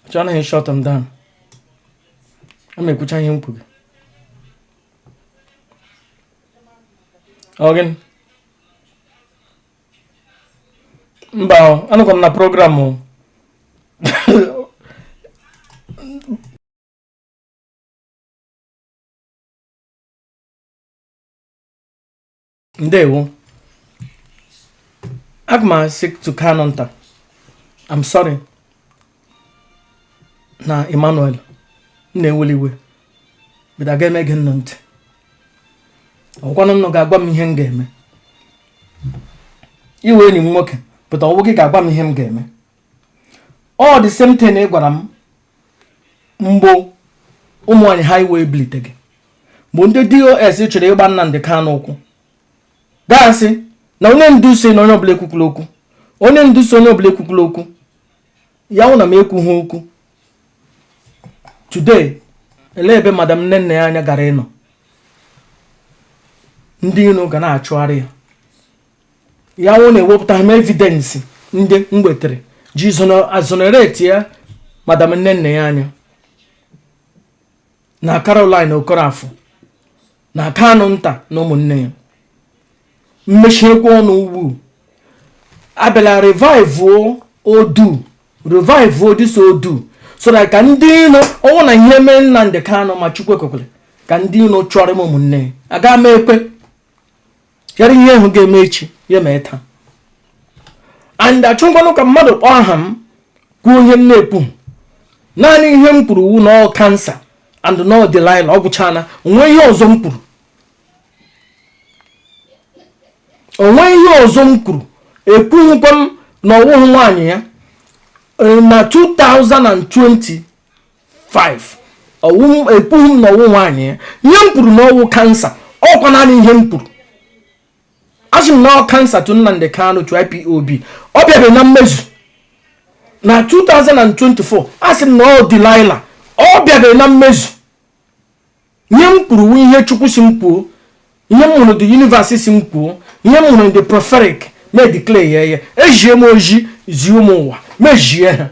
S2: Achọ anaghị shut them down. Ama ekwucha ihe mkpu gị. Ogene. Mba, anụkwa m na program o. Ndewo. Agma sick to Kanonta. I'm sorry. Na Emmanuel. Na-eweliwe. But I ga-eme gị nnụ ntị. Ọkwanụ m ga-agwa m ihe m ga-eme. Iwe enyi m nwoke, pụta ọwụ gị ga-agwa m ihe m ga-eme. All the same thing ị gwara m mgbo ụmụ nwanyị highway bilite gị. Mgbe ndị DOS chere ịgba Nnamdi Kanu ụkwụ. Gasị na onye ndu si na onye ọbụla ekwukwula okwu. Onye ndu si onye ọbụla ekwukwula okwu. Ya wụ na m ekwughị okwu. Today, ele ebe madam nne ya anya gara ịnọ. Ndị iro ga na-achụgharị ya. Ya wụ na-ewepụta m evidence ndị m wetere ji exonerate ya madam nne ya anya. Na Caroline Okorafọ na Kanu nta na ụmụnne ya. Mmechekwa ọnụ ugwu. Abịala revive this odu. So that ka ndị ino ọnwụ na ihe mee Nnamdi Kanu ma Chukwu ekwekwele ka ndị ino chọrọ m ụmụnne aga m ekwe yara ihe ahụ ga-eme echi ya mee taa. And achọngwanụ ka mmadụ kpọọ aha m kwuo ihe m na-ekwu. Naanị ihe m kwuru wu na ọ kansa and no Delilah ọ gwụchana. Onwe ihe ọzọ m kwuru. Onwe ihe ọzọ m kwuru. Ekwughịkwa m na ọwụghị nwaanyị ya. Na 2025 ekwughị m na ọwụ nwaanyị ya. Ihe m kwuru na ọwụ kansa. Ọkwa naanị ihe m kwuru. Asị m na ọ kansa to Nnamdi Kanu to IPOB. Ọ bịabe na mmezu. Na 2024 asị m na ọ Delilah. Ọ bịabe na mmezu. Ihe m kwuru ihe Chukwu si m kwuo. Ihe m hụrụ the universe si m kwuo. Ihe m hụrụ the prophetic me declare ya. Ejie m oji zi ụmụ ụwa. Mejie ha.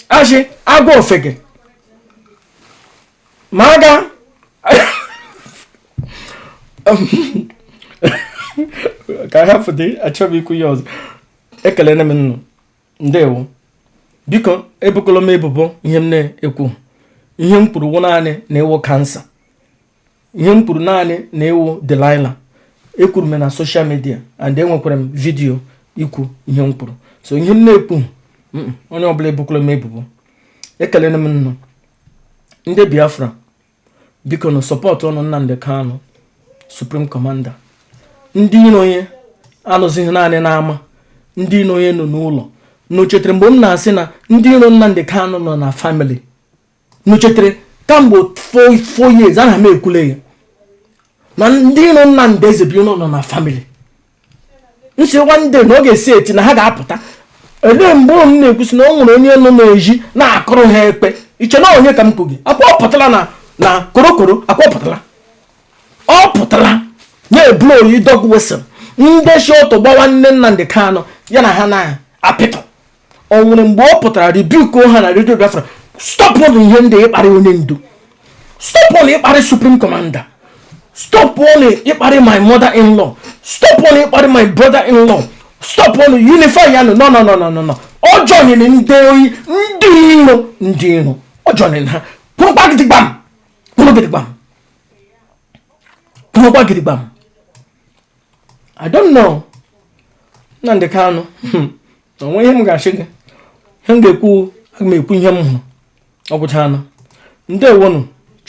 S2: Asị agwa ofege. Ma aga ka hapụ dị achọghị ikwu ya ọzọ. Ekele na m nnụ. Ndewo. Biko ebukwala m ebubo ihe m na-ekwu. Ihe m kwuru wụ naanị na ewu kansa. ihe m kwuru naanị na ewu Delilah ekwuru m na social media and enwekwara m vidio ikwu ihe m kwuru. So ihe m na-ekwu onye ọbụla ebukwala m ebubo. Ekelere m nnọọ ndị Biafra, biko na sọpọtụ ọnụ Nnamdi Kanu Supreme Commander. Ndị iro onye anụzighị naanị n'ama, ndị iro onye nọ n'ụlọ. N'ochetere mgbe m na-asị na ndị iro Nnamdi Kanu nọ na family, n'ochetere kamgbe 4 years ana m ekwule ya na ndị iro Nnamdi Ezebiri nọ na family. Nsi one day na ọ ga-esi eti na ha ga-apụta. Ele mgbe m na-ekwusi na ọ nwere onye nọ n'eji na-akụrụ ha ekpe, iche na onye ka m kwugi akwa pụtara na korokoro akwa pụtara, ọ pụtara na-ebulu oyi dog whistle. Ndị shọtụ gbawa nne Nnamdi Kanu ya na ha na-apịtọ. Ọ nwere mgbe ọ pụtara rebuke ha na Radio Biafra, stop on ihe ndị ịkparị onye ndu, stop on ịkparị Supreme Commander, stop on ịkparị my mother-in-law, stop on ịkparị my brother-in-law, stop on unify ya. No. Ọ joinere ndị oyi, ndị iro ọ joinere ha. Kwụrụkwa gidigbam. I don't know. Nnamdi Kanu onwe ihe m ga-achị gị, ihe m ga-ekwu, aga m ekwu ihe m hụrụ. Ọ gwụchana. Ndewonu.